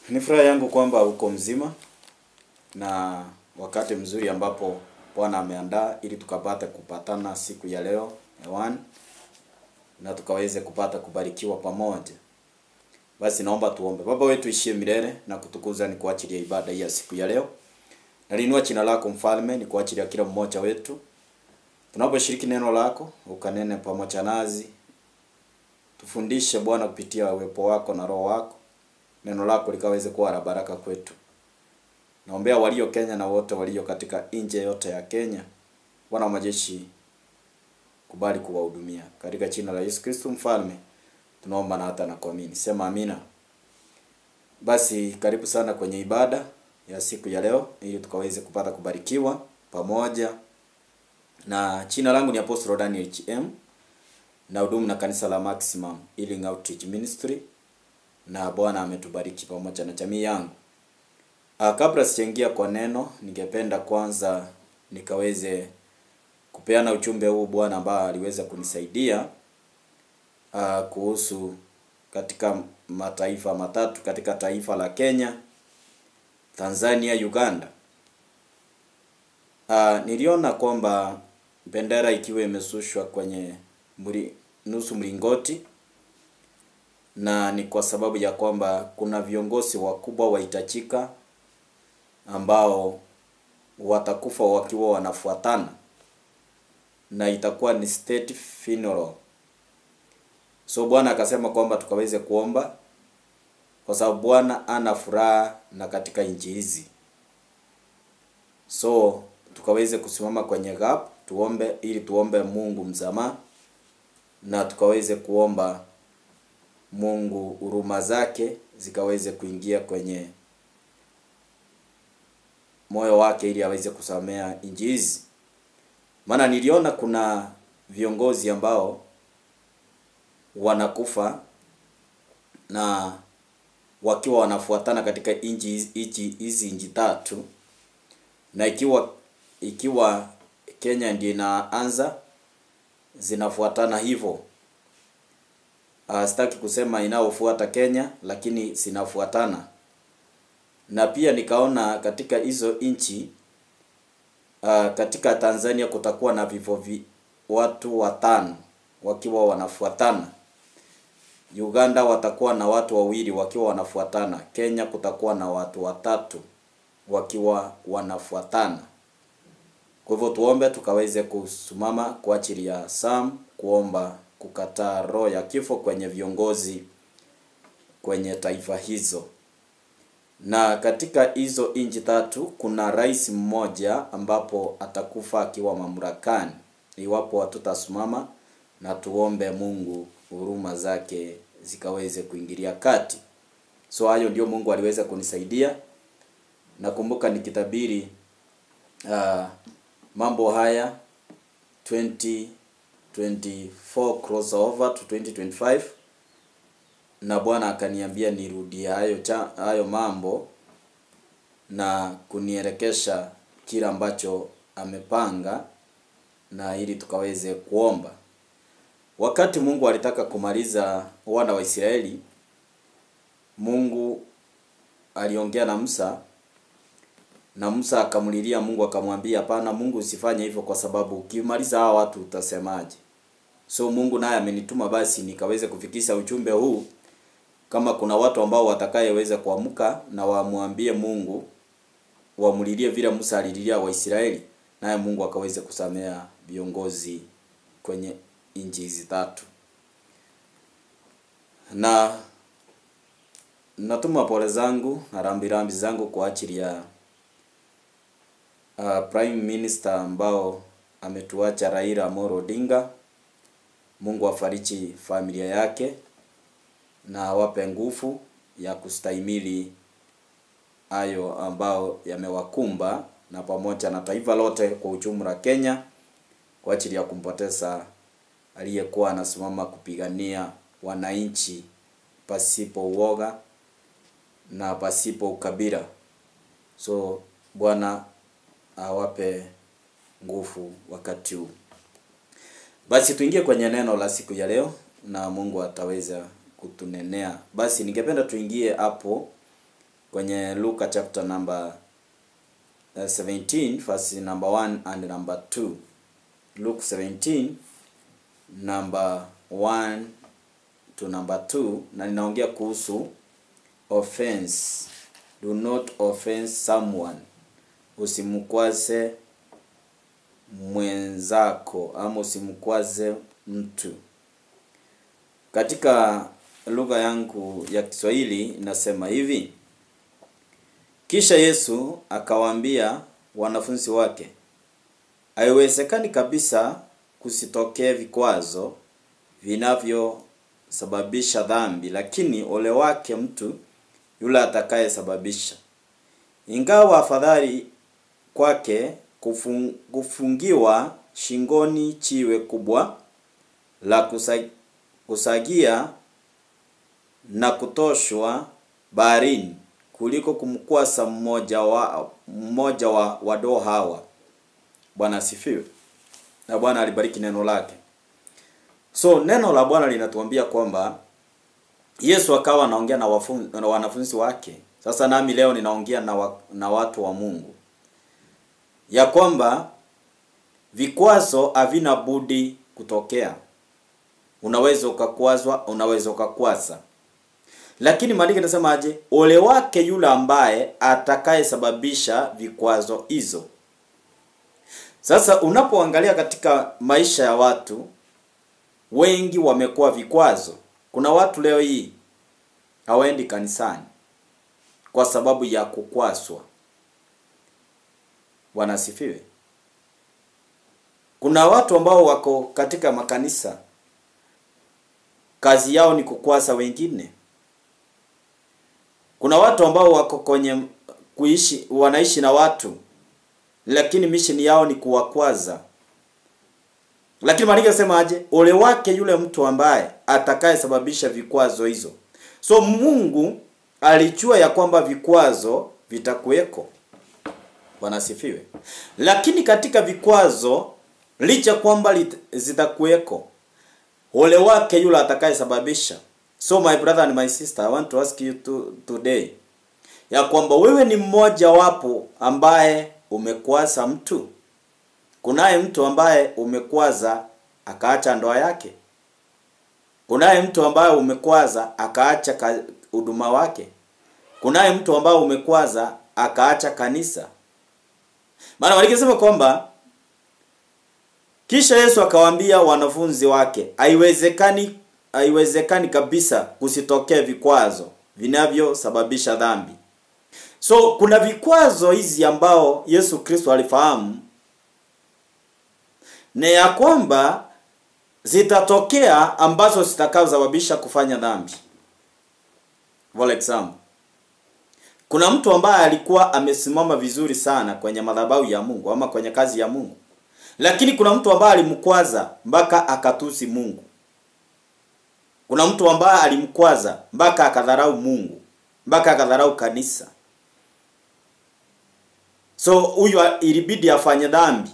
Ni furaha yangu kwamba uko mzima na wakati mzuri ambapo Bwana ameandaa ili tukapata kupatana siku ya leo hewani na tukaweze kupata kubarikiwa pamoja. Basi naomba tuombe. Baba wetu ishie milele na kutukuza ni kwa ajili ya ibada hii ya siku ya leo. Nalinua jina lako Mfalme ni kwa ajili ya kila mmoja wetu. Tunaposhiriki neno lako ukanene pamoja nazi. Tufundishe Bwana kupitia uwepo wako na roho wako. Neno lako likaweze kuwa la baraka kwetu. Naombea walio Kenya na wote walio katika nje yote ya Kenya. Bwana wa majeshi kubali kuwahudumia. Katika jina la Yesu Kristo Mfalme tunaomba na hata na kuamini. Sema amina. Basi karibu sana kwenye ibada ya siku ya leo ili tukaweze kupata kubarikiwa pamoja. Na jina langu ni Apostle Daniel HM. Na hudumu na kanisa la Maximum Healing Outreach Ministry. Na Bwana ametubariki pamoja na jamii yangu. Kabla sijaingia kwa neno, ningependa kwanza nikaweze kupeana ujumbe huu Bwana ambao aliweza kunisaidia kuhusu katika mataifa matatu, katika taifa la Kenya, Tanzania, Uganda. Niliona kwamba bendera ikiwa imesushwa kwenye nusu mlingoti, na ni kwa sababu ya kwamba kuna viongozi wakubwa wahitajika ambao watakufa wakiwa wanafuatana, na itakuwa ni state funeral. So Bwana akasema kwamba tukaweze kuomba kwa sababu Bwana ana furaha na katika nchi hizi. So tukaweze kusimama kwenye gap, tuombe ili tuombe Mungu msamaha, na tukaweze kuomba Mungu huruma zake zikaweze kuingia kwenye moyo wake ili aweze kusamea nchi hizi. Maana niliona kuna viongozi ambao wanakufa na wakiwa wanafuatana katika hizi nchi tatu, na ikiwa Kenya ndiyo inaanza zinafuatana hivyo. Sitaki kusema inaofuata Kenya, lakini zinafuatana. Na pia nikaona katika hizo nchi, katika Tanzania kutakuwa na vifo watu 5 wakiwa wanafuatana. Uganda watakuwa na watu 2 wakiwa wanafuatana. Kenya kutakuwa na watu 3 wakiwa wanafuatana. Kwa hivyo tuombe tukaweze kusimama kwa ajili ya Sam, kuomba kukataa roho ya kifo kwenye viongozi kwenye taifa hizo. Na katika hizo nchi 3 kuna rais mmoja ambapo atakufa akiwa mamlakani iwapo hatutasimama na tuombe Mungu huruma zake zikaweze kuingilia kati. So hayo ndio Mungu aliweza kunisaidia. Nakumbuka nikitabiri mambo haya 2024 crossover to 2025, na Bwana akaniambia nirudie hayo mambo na kunielekesha kila ambacho amepanga, na ili tukaweze kuomba. Wakati Mungu alitaka kumaliza wana wa Israeli, Mungu aliongea na Musa, na Musa akamulilia Mungu akamwambia, hapana Mungu usifanye hivyo kwa sababu ukimaliza hawa watu utasemaje? So Mungu naye amenituma basi nikaweze kufikisha ujumbe huu. Kama kuna watu ambao watakayeweza kuamka na waamwambie Mungu, wamulilie vile Musa alililia wa Israeli, naye Mungu akaweze kusamea viongozi kwenye nchi hizi 3. Na natuma pole zangu na rambirambi zangu kwa ajili ya Prime Minister ambao ametuacha, Raila Amolo Odinga. Mungu afariji familia yake na wape nguvu ya kustahimili hayo ambao yamewakumba, na pamoja na taifa lote kwa ujumla Kenya, kwa ajili ya kumpoteza aliyekuwa anasimama kupigania wananchi pasipo uoga na pasipo ukabila. So Bwana awape nguvu wakati huu. Basi tuingie kwenye neno la siku ya leo na Mungu ataweza kutunenea. Basi ningependa tuingie hapo kwenye Luka chapter number 17 verse number 1 and number 2. Luke 17 number 1 to number 2, na ninaongea kuhusu offense. Do not offense someone. Usimkwaze mwenzako ama usimkwaze mtu. Katika lugha yangu ya Kiswahili inasema hivi: kisha Yesu akawaambia wanafunzi wake, haiwezekani kabisa kusitokee vikwazo vinavyosababisha dhambi, lakini ole wake mtu yule atakayesababisha. Ingawa afadhali kwake kufungiwa shingoni jiwe kubwa la kusagia na kutoshwa baharini kuliko kumkwasa mmoja wa wadoo hawa. Bwana asifiwe. Na Bwana alibariki neno lake. So neno la Bwana linatuambia kwamba Yesu akawa anaongea na wanafunzi wake. Sasa nami leo ninaongea na watu wa Mungu, ya kwamba vikwazo havina budi kutokea. Unaweza ukakwazwa, unaweza ukakwasa. Lakini maandiko yanasema aje? Ole wake yule ambaye atakayesababisha vikwazo hizo. Sasa unapoangalia katika maisha ya watu, wengi wamekuwa vikwazo. Kuna watu leo hii hawaendi kanisani kwa sababu ya kukwaswa. Bwana asifiwe. Kuna watu ambao wako katika makanisa, kazi yao ni kukwasa wengine. Kuna watu ambao wako kwenye wanaishi na watu, lakini mission yao ni kuwakwaza. Lakini maandiko yanasema aje? Ole wake yule mtu ambaye atakayesababisha vikwazo hizo. So Mungu alijua ya kwamba vikwazo vitakuweko. Bwana asifiwe. Lakini katika vikwazo, licha kwamba zitakuweko, ole wake yule atakayesababisha. So my brother and my sister, I want to ask you today, ya kwamba wewe ni mmoja wapo ambaye umekwaza mtu. Kunaye mtu ambaye umekwaza akaacha ndoa yake. Kunaye mtu ambaye umekwaza akaacha huduma wake. Kunaye mtu ambaye umekwaza akaacha kanisa. Maana walikisema kwamba kisha Yesu akawaambia wanafunzi wake, haiwezekani kabisa kusitokea vikwazo vinavyosababisha dhambi. So kuna vikwazo hizi ambao Yesu Kristo alifahamu na ya kwamba zitatokea ambazo zitakazosababisha kufanya dhambi. For example, kuna mtu ambaye alikuwa amesimama vizuri sana kwenye madhabahu ya Mungu ama kwenye kazi ya Mungu, lakini kuna mtu ambaye alimkwaza mpaka akatusi Mungu. Kuna mtu ambaye alimkwaza mpaka akadharau Mungu, mpaka akadharau kanisa. So huyu ilibidi afanye dhambi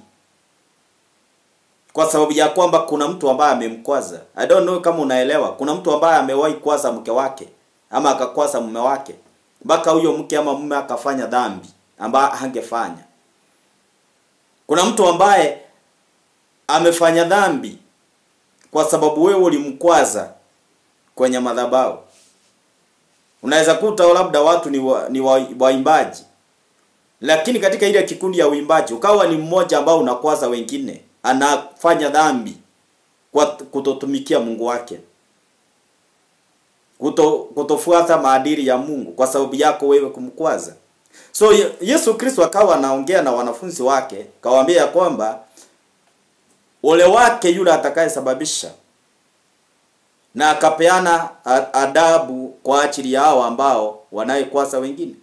kwa sababu ya kwamba kuna mtu ambaye amemkwaza. I don't know kama unaelewa. Kuna mtu ambaye amewahi kwaza mke wake ama akakwaza mume wake, mpaka huyo mke ama mume akafanya dhambi ambayo hangefanya. Kuna mtu ambaye amefanya dhambi kwa sababu wewe ulimkwaza kwenye madhabahu. Unaweza kuta labda watu ni waimbaji, lakini katika ile kikundi ya uimbaji ukawa ni mmoja ambao unakwaza wengine, anafanya dhambi kwa kutotumikia Mungu wake, kutofuata maadili ya Mungu kwa sababu yako wewe kumkwaza. So Yesu Kristo akawa anaongea na wanafunzi wake, kawaambia kwamba ole wake yule atakayesababisha, na akapeana adabu kwa ajili ya hao ambao wanaikwaza wengine.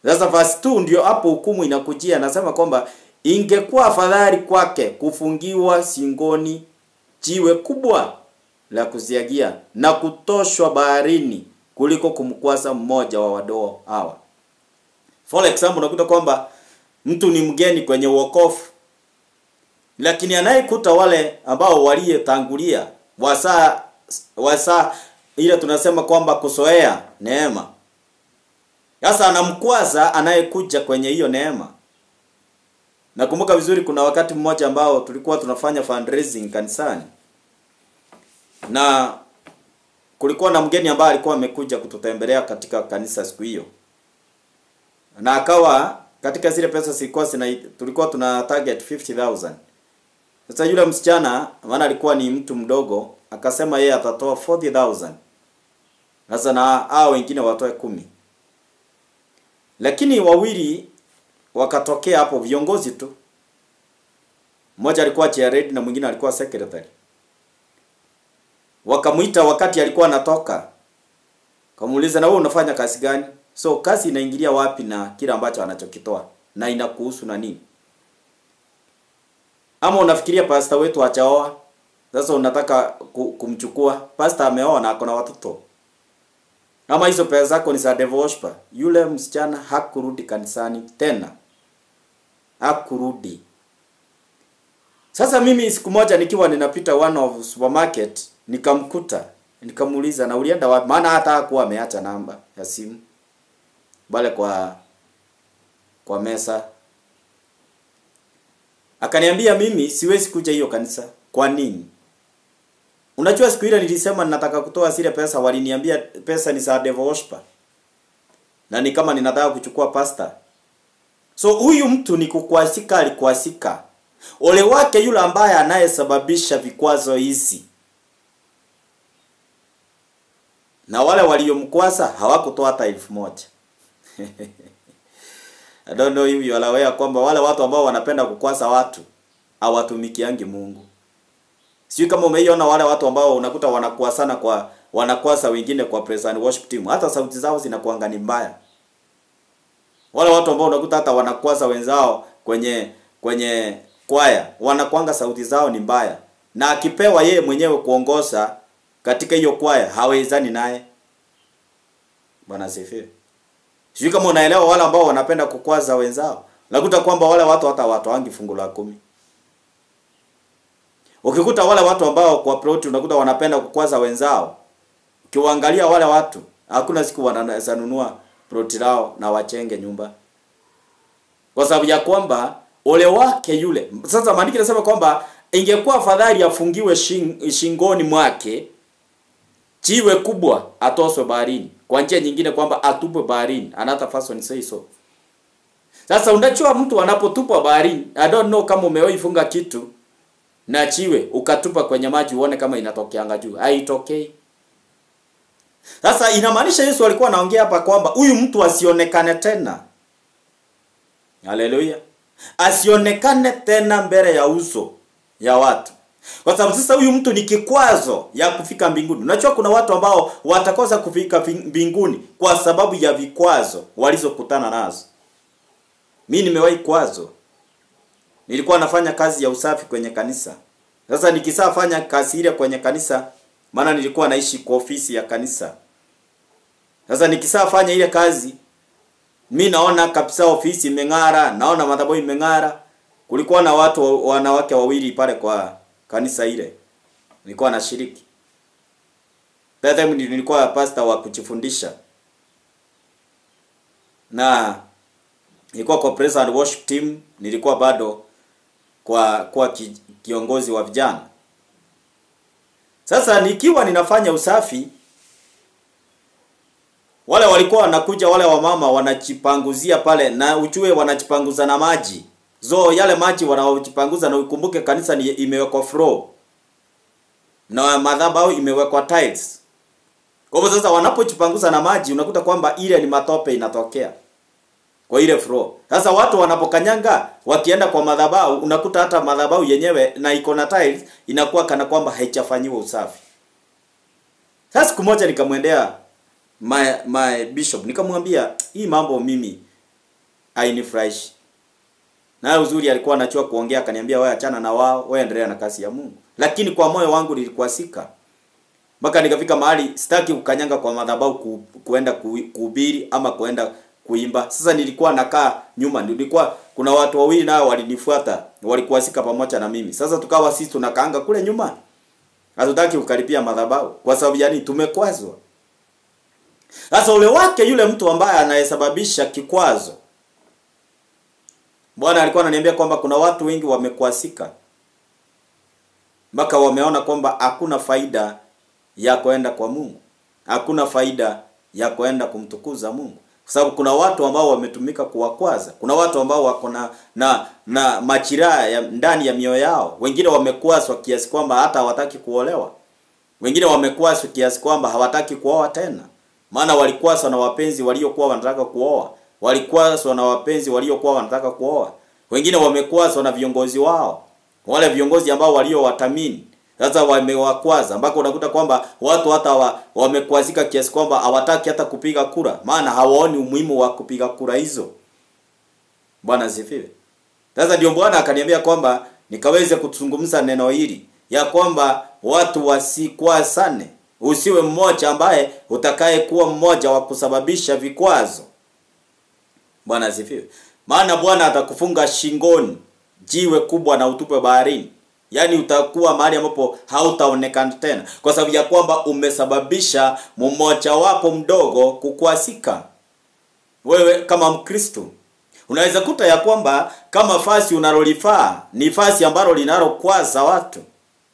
Sasa verse 2 ndio hapo hukumu inakujia. Nasema kwamba ingekuwa afadhali kwake kufungiwa shingoni jiwe kubwa la kuziagia na kutoshwa baharini kuliko kumkwaza mmoja wa wadoo hawa. For example, unakuta kwamba mtu ni mgeni kwenye wokovu, lakini anayekuta wale ambao waliyetangulia wasa ile tunasema kwamba kusoea neema, Sasa anamkwaza anayekuja kwenye hiyo neema. Nakumbuka vizuri kuna wakati mmoja ambao tulikuwa tunafanya fundraising kanisani. Na kulikuwa na mgeni ambaye alikuwa amekuja kututembelea katika kanisa siku hiyo. Na akawa katika zile pesa tulikuwa tuna target 50,000. Sasa yule msichana, maana alikuwa ni mtu mdogo, akasema yeye atatoa 40,000. Sasa na hao wengine watoe 10. Lakini wawili wakatokea hapo, viongozi tu. Mmoja alikuwa chairhead na mwingine alikuwa secretary. Wakamuita wakati alikuwa anatoka. Kamuuliza, na wewe unafanya kazi gani? So kazi inaingilia wapi na kila ambacho anachokitoa? Na inakuhusu na nini? Ama unafikiria pastor wetu hajaoa? Sasa unataka kumchukua? Pastor ameoa na akona watoto. Ama hizo pesa zako ni za devil worshiper? Yule msichana hakurudi kanisani tena. Hakurudi. Sasa mimi siku moja nikiwa ninapita one of supermarket, nikamkuta, nikamuuliza, na ulienda wapi? Maana hata hakuwa ameacha namba ya simu bale kwa mesa. Akaniambia, mimi siwezi kuja hiyo kanisa. Kwa nini? Unajua siku ile nilisema ninataka kutoa zile pesa, waliniambia pesa ni za devil worshiper. Na ni kama ninataka kuchukua pastor. So huyu mtu ni kukwasika, alikwasika. Ole wake yule ambaye anayesababisha vikwazo hizi. Na wale waliomkwasa hawakutoa hata 1,000. I don't know if you are aware kwamba wale watu ambao wanapenda kukwasa watu hawatumikiangi Mungu. Sio kama umeiona wale watu ambao unakuta wanakwasa wengine kwa praise and worship team, hata sauti zao zinakuanga ni mbaya. Wale watu ambao unakuta hata wanakwasa wenzao kwenye kwaya, wanakuanga sauti zao ni mbaya. Na akipewa yeye mwenyewe kuongoza katika hiyo kwaya, hawezani naye. Bwana asifiwe. Sio kama unaelewa wale ambao wanapenda kukwaza wenzao. Unakuta kwamba wale watu hata watoangi fungu la 10. Ukikuta wale watu ambao kwa plot unakuta wanapenda kukwaza wenzao, ukiwaangalia wale watu, hakuna siku wananunua plot lao na wachenge nyumba. Kwa sababu ya kwamba ole wake yule. Sasa maandiko yanasema kwamba ingekuwa afadhali afungiwe shingoni mwake jiwe kubwa atoswe baharini. Kwa njia nyingine kwamba atupwe baharini. Another person say so. Sasa unajua mtu anapotupwa baharini, I don't know kama umewahi funga kitu na jiwe ukatupa kwenye maji uone kama inatokeanga juu. Haitokei. Sasa inamaanisha Yesu alikuwa anaongea hapa kwamba huyu mtu asionekane tena. Haleluya. Asionekane tena mbele ya uso ya watu. Kwa sababu sasa huyu mtu ni kikwazo ya kufika mbinguni. Unajua kuna watu ambao watakosa kufika mbinguni kwa sababu ya vikwazo walizokutana nazo. Mimi nimewahi kwazo. Nilikuwa nafanya kazi ya usafi kwenye kanisa. Sasa nikisafanya kazi ile kwenye kanisa, maana nilikuwa naishi kwa ofisi ya kanisa. Sasa nikisafanya ile kazi, mimi naona kabisa ofisi imeng'ara, naona madhabahu imeng'ara. Kulikuwa na wanawake wawili pale kwa kanisa ile. Nilikuwa nashiriki. Baada nilikuwa pastor wa kujifundisha. Na nilikuwa kwa praise and worship team, nilikuwa bado kwa kiongozi wa vijana. Sasa nikiwa ninafanya usafi, wale walikuwa wanakuja wale wamama wanajipanguzia pale, na ujue wanajipanguza na maji. Yale maji wanaojipanguza, na ukumbuke kanisa ni imewekwa floor. Na madhabahu imewekwa tiles. Kwa hivyo sasa wanapojipanguza na maji unakuta kwamba ile ni matope inatokea kwa ile floor. Sasa watu wanapokanyanga wakienda kwa madhabahu, unakuta hata madhabahu yenyewe na iko na tiles inakuwa kana kwamba haijafanyiwa usafi. Sasa siku moja nikamwendea my bishop, nikamwambia hii mambo mimi hainifurahishi. Na uzuri alikuwa anachua kuongea, akaniambia wewe achana na wao, wewe endelea na kazi ya Mungu. Lakini kwa moyo wangu nilikuasika. Mpaka nikafika mahali sitaki kukanyanga kwa madhabahu kuenda kuhubiri ama kuenda kuimba. Sasa nilikuwa nakaa nyuma, nilikuwa kuna watu wawili nao walinifuata, walikuasika pamoja na mimi. Sasa tukawa sisi tunakaanga kule nyuma. Hatutaki kukaribia madhabahu kwa sababu yani tumekwazwa. Sasa ule wake yule mtu ambaye anayesababisha kikwazo, Bwana alikuwa ananiambia kwamba kuna watu wengi wamekwasika mpaka wameona kwamba hakuna faida ya kwenda kwa Mungu, hakuna faida ya kwenda kumtukuza Mungu, kwa sababu kuna watu ambao wametumika kuwakwaza. Kuna watu ambao wako na machiraha ya ndani ya mioyo yao. Wengine wamekwazwa kiasi kwamba hata hawataki kuolewa. Wengine wamekwazwa kiasi kwamba hawataki kuoa tena. Maana walikwazwa na wapenzi waliokuwa wanataka kuoa. Walikwazwa na wapenzi waliokuwa wanataka kuoa. Wengine wamekwazwa na viongozi wao, wale viongozi ambao waliowatamini. Sasa wamewakwaza mpaka unakuta kwamba watu hata wamekwazika kiasi kwamba hawataki hata kupiga kura, maana hawaoni umuhimu wa kupiga kura hizo. Bwana asifiwe. Sasa ndio Bwana akaniambia kwamba nikaweze kuzungumza neno hili ya kwamba watu wasikwazane. Usiwe mmoja ambaye utakaye kuwa mmoja wa kusababisha vikwazo. Bwana asifiwe. Maana Bwana atakufunga shingoni jiwe kubwa na utupe baharini. Yaani utakuwa mahali ambapo hautaonekana tena, kwa sababu ya kwamba umesababisha mmoja wapo mdogo kukwasika. Wewe kama Mkristo unaweza kuta ya kwamba kama fasi unalolifaa ni fasi ambalo linalokwaza watu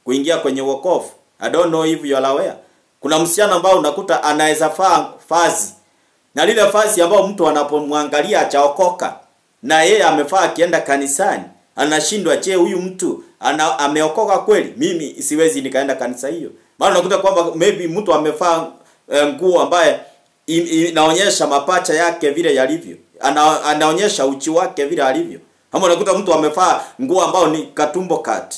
kuingia kwenye wokovu. I don't know if you are aware. Kuna msichana ambao unakuta anaweza faa fasi, na lile fasi ambao mtu anapomwangalia achaokoka, na yeye amefaa akienda kanisani, anashindwa, je, huyu mtu ameokoka kweli? Mimi siwezi nikaenda kanisa hiyo. Maana unakuta kwamba maybe mtu amefaa nguo ambaye inaonyesha mapacha yake vile yalivyo. Anaonyesha uchi wake vile alivyo. Ama unakuta mtu amefaa nguo ambao ni katumbo cut.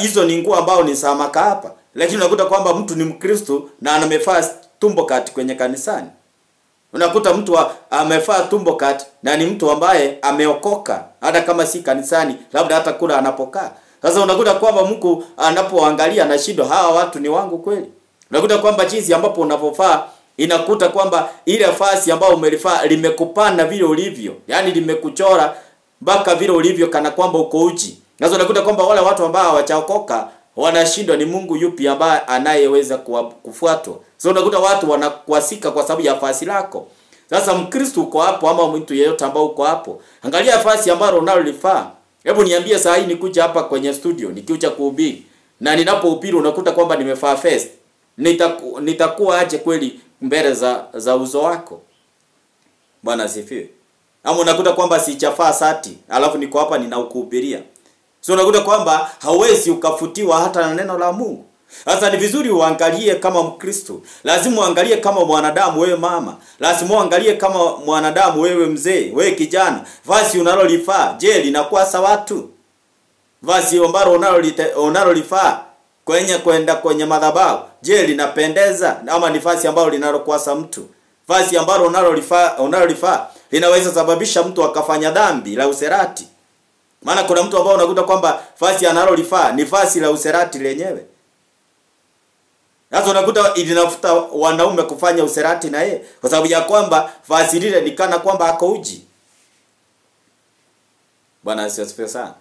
Hizo ni nguo ambao ni samaka hapa. Lakini unakuta kwamba mtu ni Mkristo na amefaa tumbo cut kwenye kanisani. Unakuta mtu amefaa tumbo cut na ni mtu ambaye ameokoka, hata kama si kanisani, labda hata kula anapokaa. Sasa unakuta kwamba Mungu anapoangalia anashindwa, hawa watu ni wangu kweli? Unakuta kwamba jinsi ambapo unapofaa, inakuta kwamba ile fasi ambayo umelifaa limekupana vile ulivyo. Yaani limekuchora mpaka vile ulivyo kana kwamba uko uchi. Sasa unakuta kwamba wale watu ambao hawajaokoka wanashindwa, ni Mungu yupi ambaye anayeweza kufuatwa. So unakuta watu wanakwasika kwa sababu ya fasi lako. Sasa Mkristo uko hapo ama mtu yeyote ambao uko hapo, angalia fasi ambalo unalolifaa. Hebu niambie saa hii nikuja hapa kwenye studio nikiucha kuhubiri, na ninapohubiri unakuta kwamba nimefaa vest. Nitakuwa aje kweli mbele za uso wako? Bwana asifiwe. Ama unakuta kwamba sichafaa sati, alafu niko hapa ninakuhubiria. So unakuta kwamba hauwezi ukafutiwa hata na neno la Mungu. Sasa ni vizuri uangalie kama Mkristo. Lazima uangalie kama mwanadamu, wewe mama. Lazima uangalie kama mwanadamu, wewe mzee, wewe kijana. Vazi unalolifaa, je, linakwasa watu? Vazi ambalo unalolifaa kwenda kwenye madhabahu, je, linapendeza ama ni vazi ambalo linalokwasa mtu? Vazi ambalo unalolifaa linaweza sababisha mtu akafanya dhambi la userati. Maana kuna mtu ambao unakuta kwamba vazi analolifaa ni vazi la userati lenyewe. Sasa unakuta ilinafuta wanaume kufanya userati na yeye kwa sababu ya kwamba vazi lile ni kana kwamba ako uji. Bwana asifiwe sana.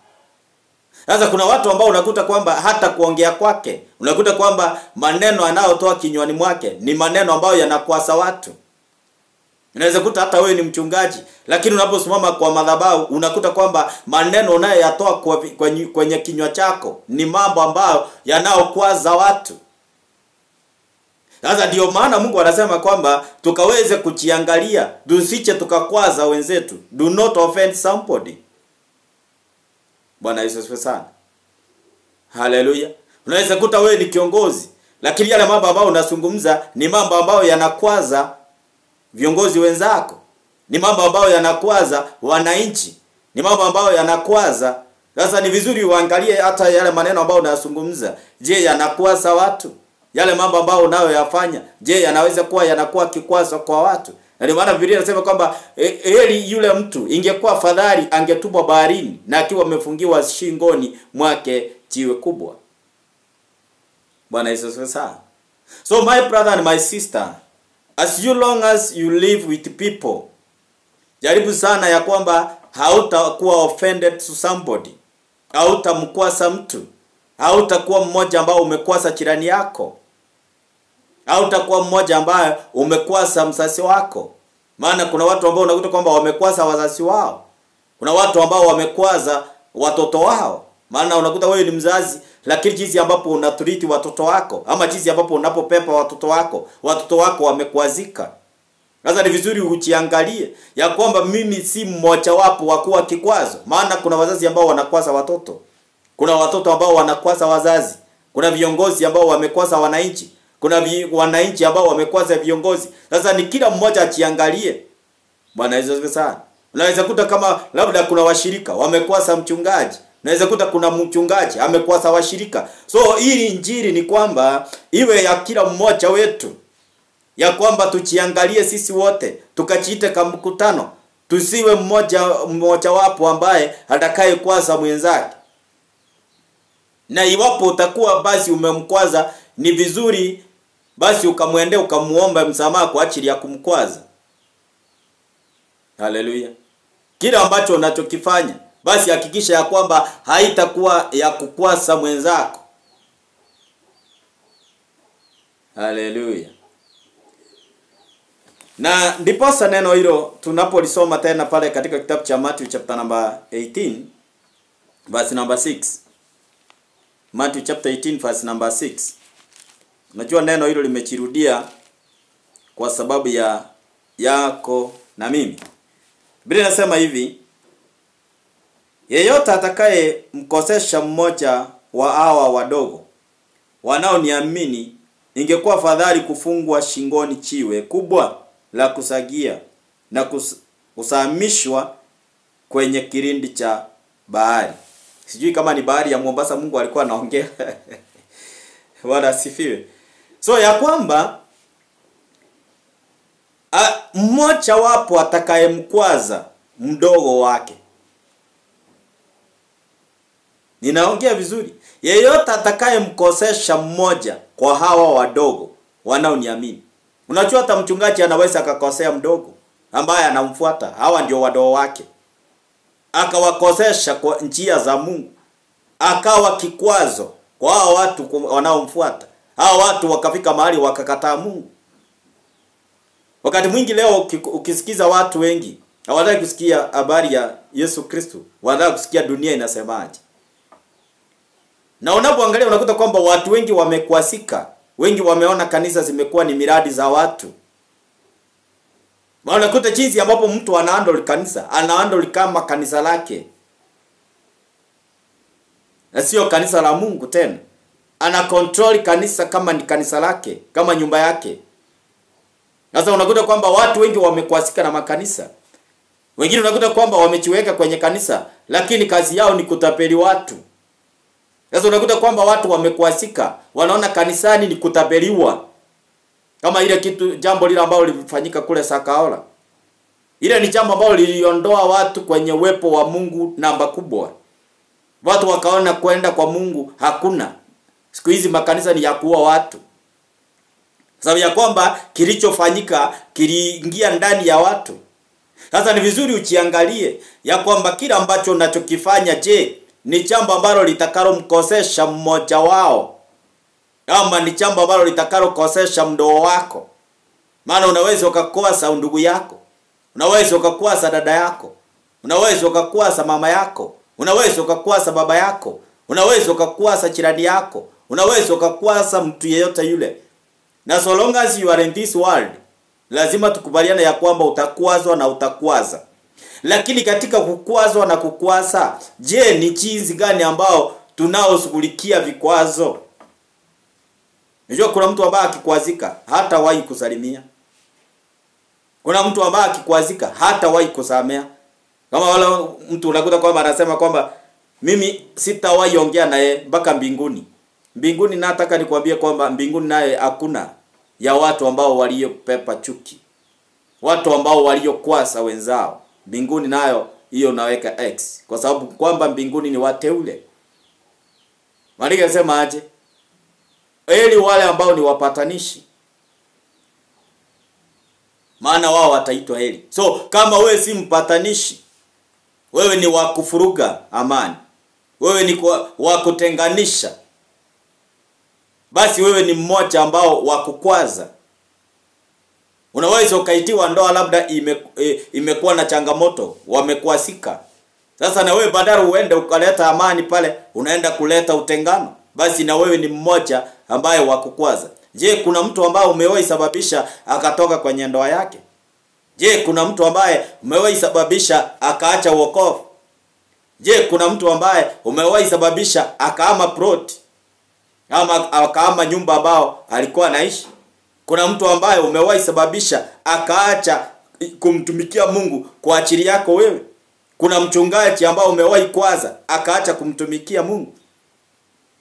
Sasa kuna watu ambao unakuta kwamba hata kuongea kwake, unakuta kwamba maneno anayotoa kinywani mwake ni maneno ambayo yanakwasa watu. Unaweza kuta hata wewe ni mchungaji, lakini unaposimama kwa madhabahu unakuta kwamba maneno unayoyatoa kwenye kinywa chako ni mambo ambayo yanayokwaza watu. Sasa ndio maana Mungu anasema kwamba tukaweze kujiangalia, tusiche tukakwaza wenzetu. Do not offend somebody. Bwana Yesu asifiwe sana. Haleluya. Unaweza kuta wewe ni kiongozi, lakini yale mambo ambayo unazungumza ni mambo ambayo yanakwaza viongozi wenzako. Ni mambo ambayo yanakwaza wananchi. Ni mambo ambayo yanakwaza. Sasa ni vizuri uangalie hata yale maneno ambayo unazungumza. Je, yanakwaza watu? Yale mambo ambayo unayoyafanya, je, yanaweza kuwa yanakuwa kikwazo kwa watu? Na ndio maana Biblia inasema kwamba heri yule mtu ingekuwa afadhali angetupwa baharini na akiwa amefungiwa shingoni mwake jiwe kubwa. Bwana Yesu asifiwe sana. So my brother and my sister, as long as you live with people, jaribu sana ya kwamba hautakuwa offended to somebody. Hautamkwasa mtu. Hautakuwa mmoja ambao umekwasa jirani yako. Au utakuwa mmoja ambaye umekwaza mzazi wako. Maana kuna watu ambao unakuta kwamba wamekwaza wazazi wao. Kuna watu ambao wamekwaza watoto wao. Maana unakuta wewe ni mzazi, lakini jinsi ambapo unaturiti watoto wako, ama jinsi ambapo unapopepa watoto wako wamekwazika. Sasa ni vizuri ujiangalie ya kwamba mimi si mmoja wapo wa kuwa kikwazo. Maana kuna wazazi ambao wanakwaza watoto. Kuna watoto ambao wanakwaza wazazi. Kuna viongozi ambao wamekwaza wananchi. Kuna wananchi ambao wamekwaza viongozi. Sasa ni kila mmoja ajiangalie. Bwana Yesu asifiwe sana. Unaweza kuta kama labda kuna washirika wamekwaza mchungaji. Unaweza kuta kuna mchungaji amekwaza washirika. So hii injili ni kwamba iwe ya kila mmoja wetu. Ya kwamba tujiangalie sisi wote, tukajiite kama mkutano. Tusiwe mmoja wapo ambaye atakaye kwaza mwenzake. Na iwapo utakuwa basi umemkwaza, ni vizuri basi ukamwendea ukamuomba msamaha kwa ajili ya kumkwaza. Haleluya. Kila ambacho unachokifanya basi hakikisha ya kwamba haitakuwa ya kukwaza mwenzako. Haleluya. Na ndiposa neno hilo tunapolisoma tena pale katika kitabu cha Matthew chapter number 18 verse number 6. Matthew chapter 18 verse number 6. Unajua neno hilo limechirudia kwa sababu ya yako na mimi. Biblia inasema hivi: yeyote atakaye mkosesha mmoja wa hawa wadogo wanaoniamini, ingekuwa fadhali kufungwa shingoni chiwe kubwa la kusagia na kusamishwa kwenye kirindi cha bahari. Sijui kama ni bahari ya Mombasa Mungu alikuwa anaongea. Bwana asifiwe. So ya kwamba mmoja wapo atakayemkwaza mdogo wake. Ninaongea vizuri. Yeyote atakayemkosesha mmoja kwa hawa wadogo wanaoniamini. Unajua hata mchungaji anaweza akakosea mdogo ambaye anamfuata. Hawa ndio wadogo wake. Akawakosesha kwa njia za Mungu. Akawa kikwazo kwa hao watu wanaomfuata. Hao watu wakafika mahali wakakataa Mungu. Wakati mwingi leo ukisikiza watu wengi hawataka kusikia habari ya Yesu Kristo. Wanataka kusikia dunia inasemaje. Na unapoangalia unakuta kwamba watu wengi wamekwasika. Wengi wameona kanisa zimekuwa ni miradi za watu. Maana unakuta jinsi ambapo mtu anahandle kanisa, anahandle kama kanisa lake. Na sio kanisa la Mungu tena. Ana control kanisa kama ni kanisa lake, kama nyumba yake. Sasa unakuta kwamba watu wengi wamekwasika na makanisa. Wengine unakuta kwamba wamejiweka kwenye kanisa, lakini kazi yao ni kutapeli watu. Sasa unakuta kwamba watu wamekwasika, wanaona kanisani ni kutapeliwa. Kama ile jambo lile ambalo lilifanyika kule Sakaola. Ile ni jambo ambalo liliondoa watu kwenye uwepo wa Mungu namba kubwa. Watu wakaona kwenda kwa Mungu hakuna. Siku hizi makanisa ni ya kuua watu. Sababu ya kwamba kilichofanyika kiliingia ndani ya watu. Sasa ni vizuri ujiangalie ya kwamba kila ambacho unachokifanya ni jambo ambalo litakalo mkosesha mmoja wao. Ama ni jambo ambalo litakalo kosesha mdogo wako. Maana unaweza ukakosa ndugu yako. Unaweza ukakosa dada yako. Unaweza ukakosa mama yako. Unaweza ukakosa baba yako. Unaweza ukakosa jirani yako. Unaweza ukakosa mtu yeyote yule. Na so long as you are in this world, lazima tukubaliane ya kwamba utakwazwa na utakwaza. Lakini katika kukwazwa na kukwaza, ni jinsi gani ambao tunaoshughulikia vikwazo? Unajua kuna mtu ambaye akikwazika hatawahi kusalimia. Kuna mtu ambaye akikwazika hatawahi kusamea. Kama wala mtu unakuta kwamba anasema kwamba mimi sitawahi ongea naye mpaka mbinguni. Mbinguni nataka nikwambie kwamba mbinguni naye hakuna ya watu ambao waliopepa chuki. Watu ambao waliokwasa wenzao. Mbinguni nayo hiyo naweka X. Kwa sababu kwamba mbinguni ni wateule. Maandiko yanasema aje? Heri wale ambao ni wapatanishi. Maana wao wataitwa heri. So kama wewe si mpatanishi, wewe ni wa kufuruga amani. Wewe ni wa kutenganisha. basi wewe ni mmoja ambao wa kukwaza. Unaweza ukaitiwa ndoa, labda imekuwa na changamoto, wamekwasika. Sasa na wewe badala uende ukaleta amani pale, unaenda kuleta utengano. Basi na wewe ni mmoja ambaye wa kukwaza. Je, kuna mtu ambaye umewahi sababisha akatoka kwenye ndoa yake? Je, kuna mtu ambaye umewahi sababisha akaacha wokovu? Je, kuna mtu ambaye umewahi sababisha akahama plot ama akahama nyumba ambao alikuwa anaishi? Kuna mtu ambaye umewahi sababisha akaacha kumtumikia Mungu kwa ajili yako wewe? Kuna mchungaji ambao umewahi kwaza akaacha kumtumikia Mungu?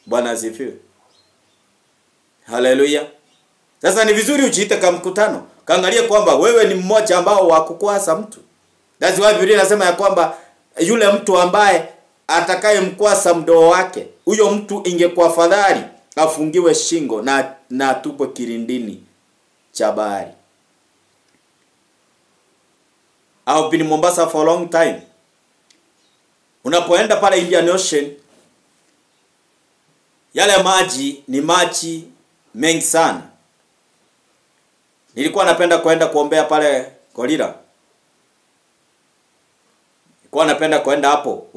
Bwana asifiwe. Haleluya. Sasa ni vizuri ujiite kama mkutano, kaangalia kwamba wewe ni mmoja ambao wa kukwaza mtu. That's why Biblia inasema ya kwamba yule mtu ambaye atakayemkwasa mdomo wake, huyo mtu ingekuwa fadhali afungiwe shingo na atupwe kilindini cha bahari. I've been in Mombasa for a long time. Unapoenda pale Indian Ocean, yale maji ni maji mengi sana. Nilikuwa napenda kwenda kuombea pale Kolira. Nilikuwa napenda kwenda hapo.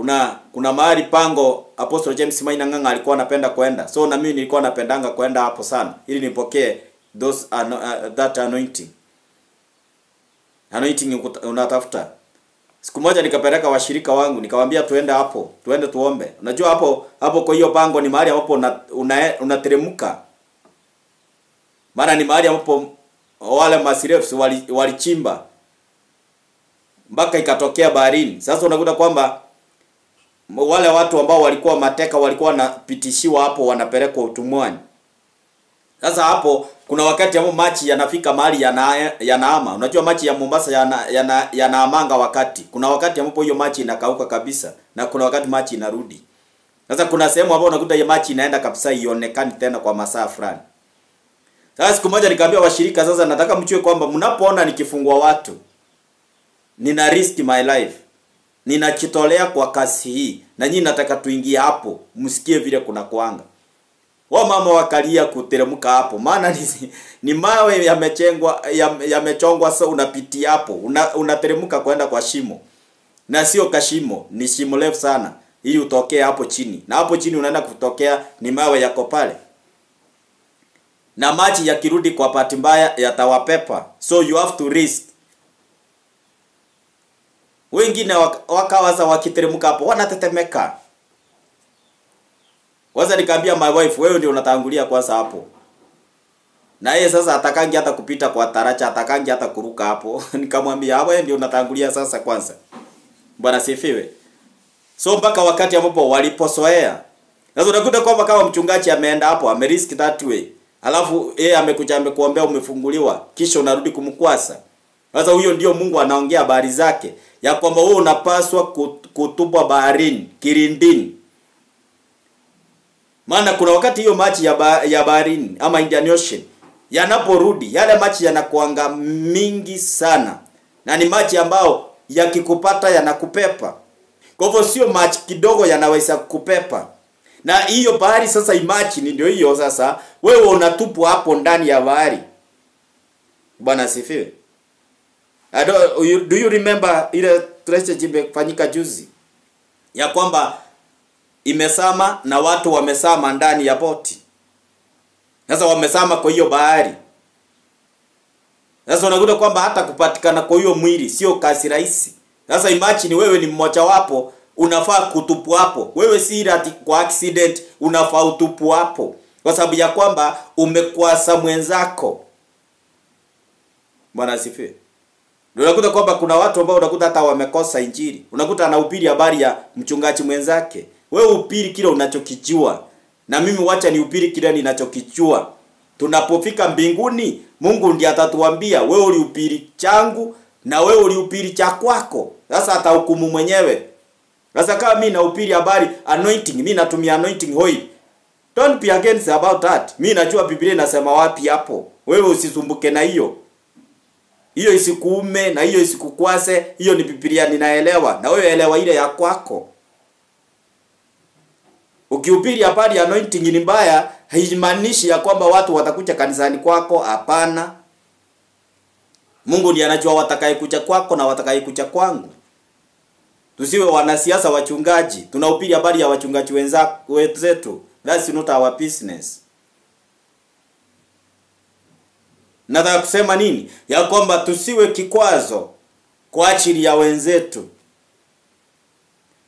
Kuna mahali pango Apostle James Maina Nganga alikuwa anapenda kwenda. So na mimi nilikuwa napendanga kwenda hapo sana ili nipokee that anointing. Anointing unatafuta. Siku moja nikapeleka washirika wangu, nikamwambia tuende hapo, tuende tuombe. Unajua hapo kwa hiyo pango ni mahali ambapo unateremka. Maana ni mahali ambapo wale masirefs walichimba mpaka ikatokea baharini. Sasa unakuta kwamba wale watu ambao walikuwa mateka walikuwa wanapitishiwa hapo, wanapelekwa utumwani. Sasa hapo kuna wakati ambapo maji yanafika mahali yanaama. Unajua maji ya Mombasa yanaamanga wakati. Kuna wakati ambapo hiyo maji inakauka kabisa na kuna wakati maji inarudi. Sasa kuna sehemu ambapo unakuta hiyo maji inaenda kabisa, ionekani tena kwa masaa fulani. Sasa siku moja nikamwambia washirika, sasa nataka mchue kwamba mnapoona nikifungua watu, nina risk my life. Ninachitolea kwa kasi hii. Na nyinyi nataka tuingie hapo, msikie vile kuna kuanga. Wao mama wakalia kuteremka hapo. Maana ni mawe yamechongwa, so unapitia hapo. Unateremka kwenda kwa shimo. Na sio kashimo, ni shimo refu sana ili utokee hapo chini. Na hapo chini unaenda kutokea ni mawe yako pale. Na maji yakirudi kwa bahati mbaya yatawapepa. So you have to risk. Wengine wakawaza wakiteremka hapo wanatetemeka. Kwanza nikamwambia my wife, wewe ndio unatangulia kwanza hapo. Na yeye sasa atakangi hata kupita kwa taracha, atakangi hata kuruka hapo. Nikamwambia wewe ndio unatangulia sasa kwanza. Bwana sifiwe. So mpaka wakati ambapo waliposoea. Sasa unakuta kwamba kama mchungaji ameenda hapo, amerisk that way. Alafu yeye amekuja amekuombea umefunguliwa, kisha unarudi kumkwasa. Sasa huyo ndio Mungu anaongea habari zake ya kwamba wewe unapaswa kutupwa baharini, kilindini. Maana kuna wakati hiyo maji ya baharini ama Indian Ocean yanaporudi, yale maji yanakuanga mingi sana. Na ni maji ambao yakikupata yanakupepa. Kwa hivyo sio maji kidogo yanaweza kukupepa. Na hiyo bahari sasa, imagine ndio hiyo sasa wewe unatupwa hapo ndani ya bahari. Bwana sifiwe. Do you remember ile tragedy imefanyika juzi ya kwamba imesama na watu wamesama ndani ya boti? Sasa wamesama kwa hiyo bahari. Sasa unakuta kwamba hata kupatikana kwa hiyo mwili sio kazi rahisi. Sasa imagine wewe ni mmoja wapo, unafaa kutupwa hapo. Wewe si ati kwa accident unafaa utupwa hapo kwa sababu ya kwamba umekwasa mwenzako. Bwana asifiwe. Unakuta kwamba kuna watu ambao unakuta hata wamekosa injili. Unakuta anahubiri habari ya mchungaji mwenzake. Wewe uhubiri kile unachokijua. Na mimi wacha nihubiri kile ninachokijua. Tunapofika mbinguni, Mungu ndiye atatuambia wewe ulihubiri changu na wewe ulihubiri cha kwako. Sasa atahukumu mwenyewe. Sasa kama mimi nahubiri habari anointing, mimi natumia anointing oil. Don't be against about that. Mimi najua Biblia inasema wapi hapo. Wewe usisumbuke na hiyo. Hiyo isikuume na hiyo isikukwase, hiyo ni Biblia ninaelewa. Na wewe elewa ile ya kwako. Ukihubiri habari ya anointing ni mbaya haimaanishi ya kwamba watu watakuja kanisani kwako, hapana. Mungu ndiye anajua watakayekuja kwako na watakayekuja kwangu. Tusiwe wanasiasa wachungaji, tunahubiri habari ya wachungaji wenzetu. That's not our business. Nataka kusema nini? Ya kwamba tusiwe kikwazo kwa ajili ya wenzetu.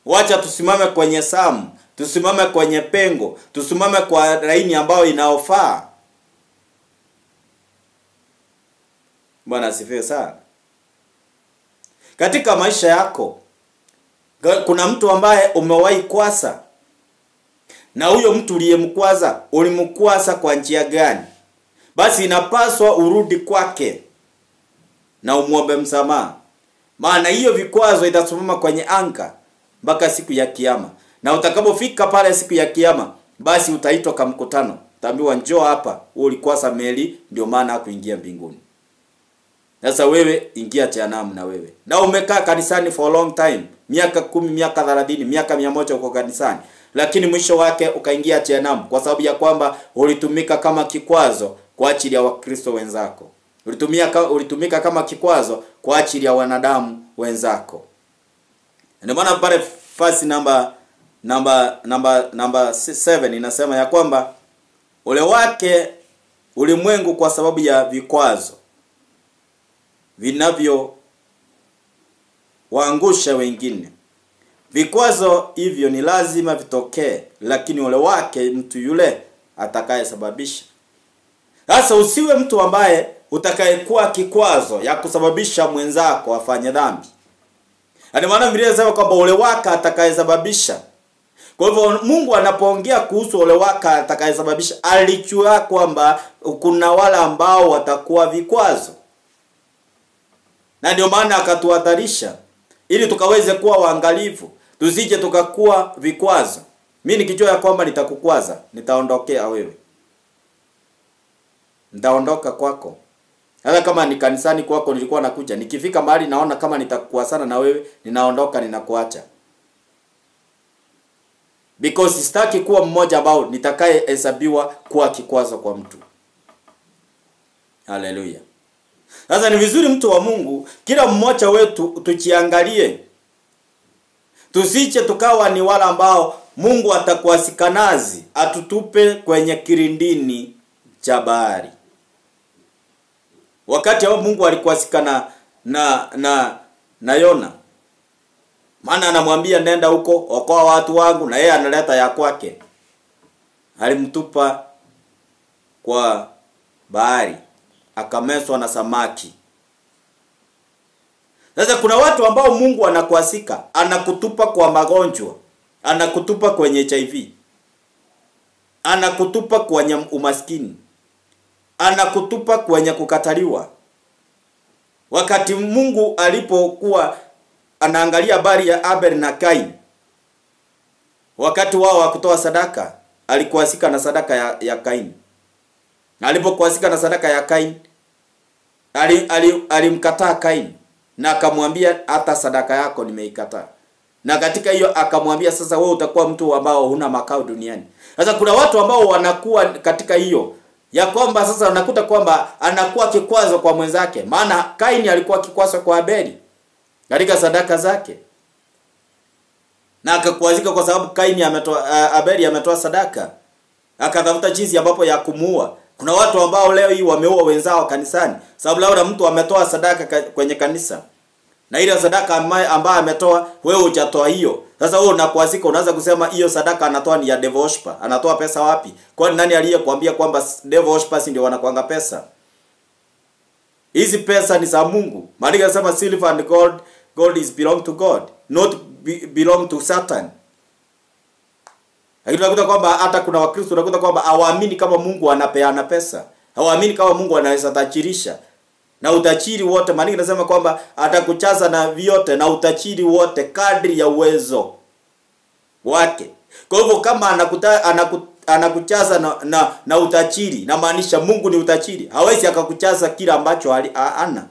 Wacha tusimame kwenye samu, tusimame kwenye pengo, tusimame kwa laini ambayo inaofaa. Bwana asifiwe sana. Katika maisha yako kuna mtu ambaye umewahi kwasa, na huyo mtu uliyemkwaza ulimkwaza kwa njia gani? Basi inapaswa urudi kwake na umuombe msamaha. Maana hiyo vikwazo itasimama kwenye anga mpaka siku ya kiyama. Na utakapofika pale siku ya kiyama, basi utaitwa kwa mkutano. Utaambiwa njoo hapa, ulikwaza Meli, ndio maana hakuingia mbinguni. Sasa wewe ingia jehanamu na wewe. Na umekaa kanisani for a long time, miaka 10, miaka 30, miaka 100 uko kanisani, lakini mwisho wake ukaingia jehanamu kwa sababu ya kwamba ulitumika kama kikwazo kwa ajili ya Wakristo wenzako. Ulitumika kama kikwazo kwa ajili ya wanadamu wenzako. Ndio maana pale verse number 7 inasema ya kwamba ole wake ulimwengu kwa sababu ya vikwazo vinavyo waangusha wengine. Vikwazo hivyo ni lazima vitokee, lakini ole wake mtu yule atakayesababisha. Sasa usiwe mtu ambaye utakayekuwa kikwazo ya kusababisha mwenzako afanye dhambi. Ndio maana Biblia inasema kwamba ole wake atakayesababisha. Kwa hivyo Mungu anapoongea kuhusu ole wake atakayesababisha, alijua kwamba kuna wale ambao watakuwa vikwazo. Na ndio maana akatuhadharisha ili tukaweze kuwa waangalifu, tusije tukakuwa vikwazo. Mimi nikijua ya kwamba nitakukwaza, nitaondokea wewe. Nitaondoka kwako. Hata kama ni kanisani kwako nilikuwa nakuja, nikifika mahali naona kama nitakukwazana na wewe, ninaondoka, ninakuacha. Because sitaki kuwa mmoja ambao nitakaye hesabiwa kuwa kikwazo kwa mtu. Haleluya. Sasa ni vizuri mtu wa Mungu, kila mmoja wetu tujiangalie. Tusije tukawa ni wala ambao Mungu atakuasikanazi atutupe kwenye kirindini cha bahari. Wakati ambao Mungu alikuasikana na Yona, maana anamwambia nenda huko okoa watu wangu, na yeye analeta ya kwake. Alimtupa kwa bahari, akameswa na samaki. Sasa kuna watu ambao Mungu anakuasika, anakutupa kwa magonjwa, anakutupa kwenye HIV, anakutupa kwenye umaskini, anakutupa kwenye kukataliwa. Wakati Mungu alipokuwa anaangalia habari ya Abel na Kain, wakati wao wa kutoa sadaka, alikuasika na sadaka ya Kain. Na alipokuasika na sadaka ya Kain, alimkataa Kain na akamwambia hata sadaka yako nimeikataa. Na katika hiyo akamwambia sasa wewe utakuwa mtu ambao huna makao duniani. Sasa kuna watu ambao wanakuwa katika hiyo ya kwamba sasa unakuta kwamba anakuwa kikwazo kwa mwenzake. Maana Kain alikuwa kikwazo kwa Abeli katika sadaka zake. Na akakwazika kwa sababu Kain Abeli ametoa sadaka. Akatafuta jinsi ambapo ya kumuua. Kuna watu ambao leo hii wameua wenzao kanisani sababu labda mtu ametoa sadaka kwenye kanisa. Na ile sadaka ambayo ametoa wewe hujatoa hiyo. Sasa wewe unakuasika, unaanza kusema hiyo sadaka anatoa ni ya devil worshiper. Anatoa pesa wapi? Kwani nani aliyekuambia kwamba devil worshippers ndio wanakuanga pesa? Hizi pesa ni za Mungu. Maana yanasema silver and gold is belong to God, not belong to Satan. Lakini unakuta kwamba hata kuna Wakristo unakuta kwamba hawaamini kama Mungu anapeana pesa. Hawaamini kama Mungu anaweza tajirisha. Na utajiri wote, maana inasema kwamba atakuchaza na vyote na utajiri wote kadri ya uwezo wake. Kwa hivyo kama anakuchaza na utajiri, na maanisha Mungu ni utajiri, hawezi akakuchaza kila ambacho ana.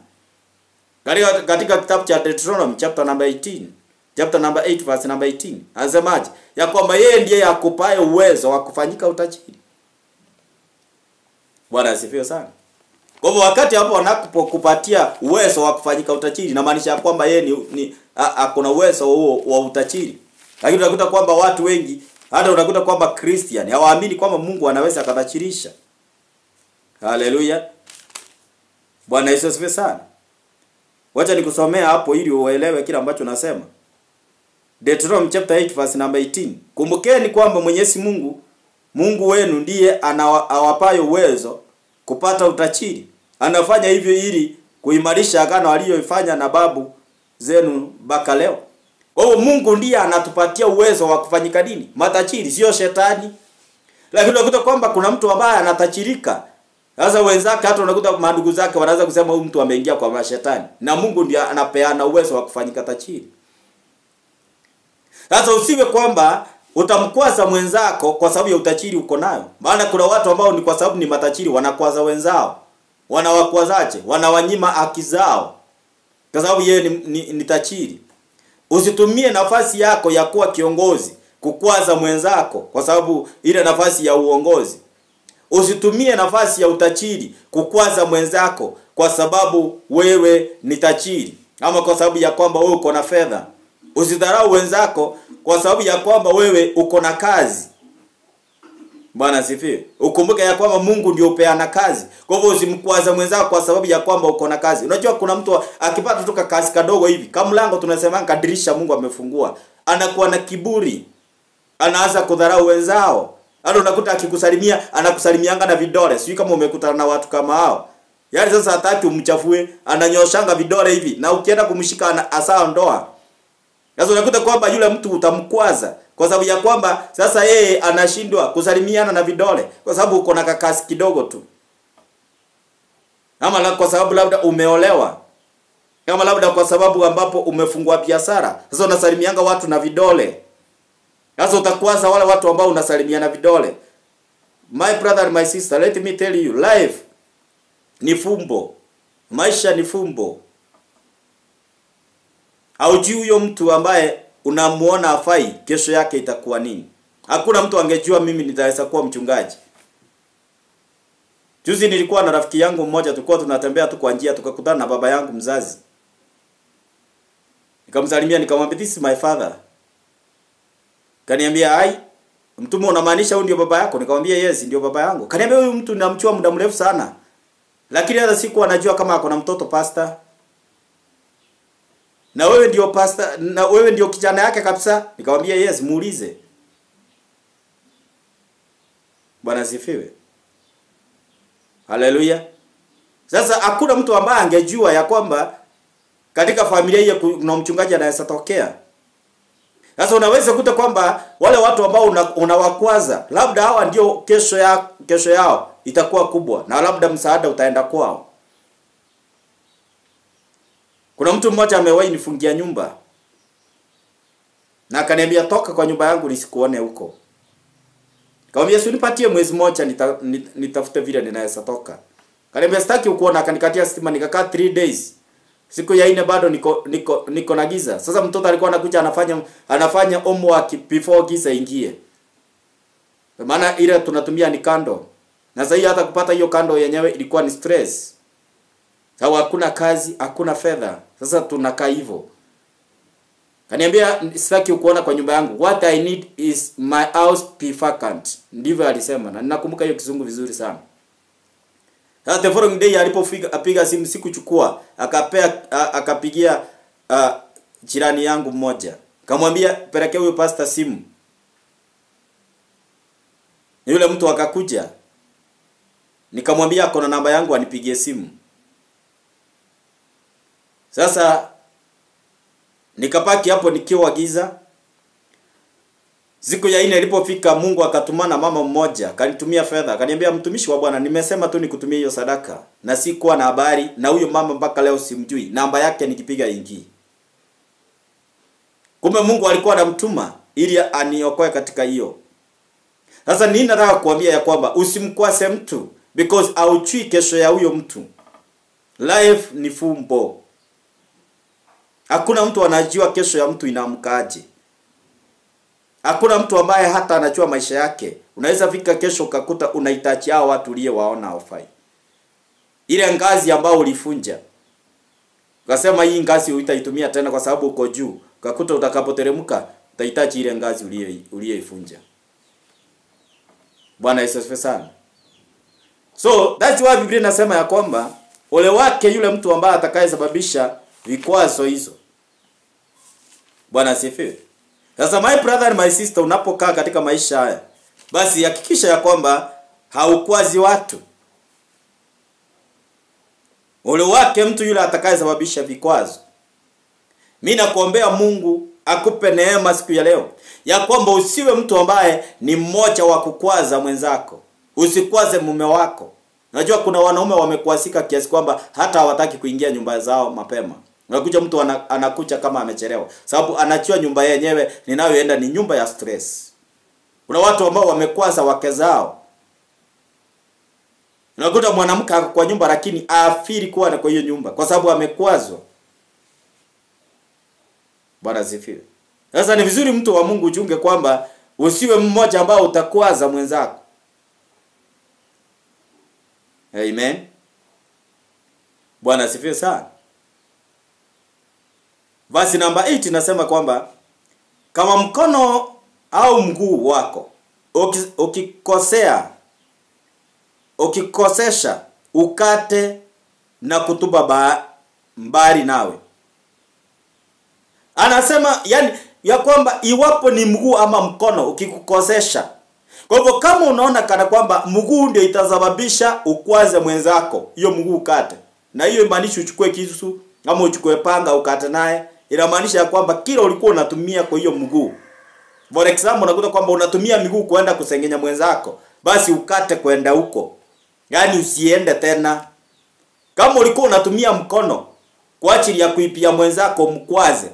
Katika kitabu cha Deuteronomy chapter number 8 verse number 18, anasemaje? Ya kwamba yeye ndiye akupaye uwezo wa kufanyika utajiri. Bwana asifiwe sana. Kwa hivyo wakati hapo wanapokupatia uwezo wa kufanyika utajiri, inamaanisha kwamba yeye akona uwezo huo wa utajiri. Lakini unakuta kwamba watu wengi, hata unakuta kwamba Christian hawaamini kwamba Mungu anaweza akatajirisha. Haleluya. Bwana Yesu asifiwe sana. Wacha nikusomea hapo ili uelewe kile ambacho nasema. Deuteronomy chapter 8 verse number 18. Kumbukeni kwamba Mwenyezi Mungu wenu ndiye awapayo uwezo kupata utajiri. Anafanya hivyo ili kuimarisha agano aliyoifanya na babu zenu mpaka leo. Kwa hiyo Mungu ndiye anatupatia uwezo wa kufanyika nini? Matajiri, sio shetani. Lakini unakuta kwamba kuna mtu ambaye anatajirika. Sasa wenzake hata unakuta mandugu zake wanaanza kusema huyu mtu ameingia kwa mashetani. Na Mungu ndiye anapeana uwezo wa kufanyika tajiri. Sasa usiwe kwamba utamkwaza mwenzako kwa sababu ya utajiri uko nayo. Maana kuna watu ambao ni kwa sababu ni matajiri wanakwaza wenzao. Wanawakwazaje? Wanawanyima haki zao. Kwa sababu yeye ni tajiri. Usitumie nafasi yako ya kuwa kiongozi kukwaza mwenzako kwa sababu ile nafasi ya uongozi. Usitumie nafasi ya utajiri kukwaza mwenzako kwa sababu wewe ni tajiri ama kwa sababu ya kwamba wewe uko na fedha. Usidharau wenzako kwa sababu ya kwamba wewe uko na kazi. Bwana asifiwe. Ukumbuke ya kwamba Mungu ndio upeana kazi. Kwa hivyo usimkwaza mwenzako kwa sababu ya kwamba uko na kazi. Unajua kuna mtu akipata tu kazi kadogo hivi, kama mlango tunasema kadirisha Mungu amefungua, anakuwa na kiburi. Anaanza kudharau wenzao. Hata unakuta akikusalimia anakusalimianga na vidole. Sijui kama umekutana na watu kama hao. Yaani sasa hataki umchafue, ananyoshanga vidole hivi na ukienda kumshika asaa ndoa. Sasa unakuta kwamba yule mtu utamkwaza kwa sababu ya kwamba sasa yeye anashindwa kusalimiana na vidole kwa sababu uko na kakasi kidogo tu. Ama kwa sababu labda umeolewa. Ama labda kwa sababu ambapo umefungua biashara. Sasa unasalimianga watu na vidole. Sasa utakwaza wale watu ambao unasalimiana vidole. My brother and my sister, let me tell you, life ni fumbo. Maisha ni fumbo. Haujui huyo mtu ambaye unamuona afai kesho yake itakuwa nini. Hakuna mtu angejua mimi nitaweza kuwa mchungaji. Juzi nilikuwa na rafiki yangu mmoja, tulikuwa tunatembea tu kwa njia, tukakutana na baba yangu mzazi. Nikamsalimia nikamwambia this is my father. Kaniambia ai, mtume unamaanisha huyu ndio baba yako? Nikamwambia yes, ndio baba yangu. Kaniambia huyu mtu ninamjua muda mrefu sana. Lakini hata siku anajua kama ako na mtoto pastor. Na wewe ndio pastor, na wewe ndio kijana yake kabisa? Nikamwambia yes, muulize. Bwana asifiwe. Haleluya. Sasa hakuna mtu ambaye angejua ya kwamba katika familia hiyo kuna mchungaji anaweza tokea. Sasa unaweza kukuta kwamba wale watu ambao unawakwaza labda hawa ndio kesho yao itakuwa kubwa na labda msaada utaenda kwao. Kuna mtu mmoja amewahi nifungia nyumba. Na akaniambia toka kwa nyumba yangu nisikuone huko. Nikamwambia si unipatie mwezi mmoja nitafute vile ninaweza toka. Akaniambia sitaki ukuona, akanikatia stima nikakaa 3 days. Siku ya 4 bado niko na giza. Sasa mtoto alikuwa anakuja anafanya homework before giza ingie. Kwa maana ile tunatumia ni kando. Na sasa hata kupata hiyo kando yenyewe ilikuwa ni stress. Sawa, hakuna kazi, hakuna fedha. Sasa tunakaa hivyo. Kaniambia sitaki kuona kwa nyumba yangu. What I need is my house be vacant. Ndivyo alisema na ninakumbuka hiyo kizungu vizuri sana. Sasa the following day alipofika apiga simu sikuchukua, akapigia jirani yangu mmoja. Akamwambia pelekea huyo pastor simu. Yule mtu akakuja. Nikamwambia ako na namba yangu anipigie simu. Sasa nikapaki hapo nikiwa giza. Siku ya 4 ilipofika Mungu akatumana mama mmoja, kanitumia fedha. Kaniambia mtumishi wa Bwana, nimesema tu nikutumie hiyo sadaka na sikuwa na habari na huyo mama mpaka leo simjui. Namba yake nikipiga ingii. Kumbe Mungu alikuwa anamtuma ili aniokoe katika hiyo. Sasa nini nataka kuambia ya kwamba usimkwase mtu because hauchui kesho ya huyo mtu. Life ni fumbo. Hakuna mtu anajua kesho ya mtu inaamkaje. Hakuna mtu ambaye hata anajua maisha yake Unaweza fika kesho ukakuta unahitaji hao watu uliyewaona hawafai. Ile ngazi ambao ulifunja, ukasema hii ngazi uitaitumia tena kwa sababu uko juu, ukakuta utakapoteremka utahitaji ile ngazi uliyeifunja. Bwana Yesu asifiwe sana. So that's why Biblia inasema ya kwamba ole wake yule mtu ambaye atakayesababisha vikwazo hizo. Bwana asifiwe. Sasa my brother and my sister, unapokaa katika maisha haya, basi hakikisha ya kwamba haukwazi watu. Ole wake mtu yule atakayesababisha vikwazo. Mimi nakuombea Mungu akupe neema siku ya leo ya kwamba usiwe mtu ambaye ni mmoja wa kukwaza mwenzako. Usikwaze mume wako. Unajua kuna wanaume wamekwazika kiasi kwamba hata hawataki kuingia nyumba zao mapema. Unakuja mtu anakuja kama amechelewa, sababu anachua nyumba yenyewe ninayoenda ni nyumba ya stress. Kuna watu ambao wamekwaza wake zao. Unakuta mwanamke kwa nyumba lakini afiri kuwa na kwa hiyo nyumba kwa sababu amekwazwa. Bwana asifiwe. Sasa ni vizuri mtu wa Mungu ujunge kwamba usiwe mmoja ambao utakwaza mwenzako. Amen. Bwana asifiwe sana. Verse number 8 inasema kwamba kama mkono au mguu wako ukikosesha ukate na kutupa mbali nawe. Anasema yani ya kwamba iwapo ni mguu ama mkono ukikukosesha. Kwa hivyo kama unaona kana kwamba mguu ndio itasababisha ukwaze mwenzako, hiyo mguu ukate. Na hiyo imaanisha uchukue kisu ama uchukue panga ukate naye. Inamaanisha ya kwamba kila ulikuwa unatumia kwa hiyo mguu. For example, unakuta kwamba unatumia miguu kwenda kusengenya mwenzako, basi ukate kwenda huko. Yaani usiende tena. Kama ulikuwa unatumia mkono kwa ajili ya kuipia mwenzako mkwaze,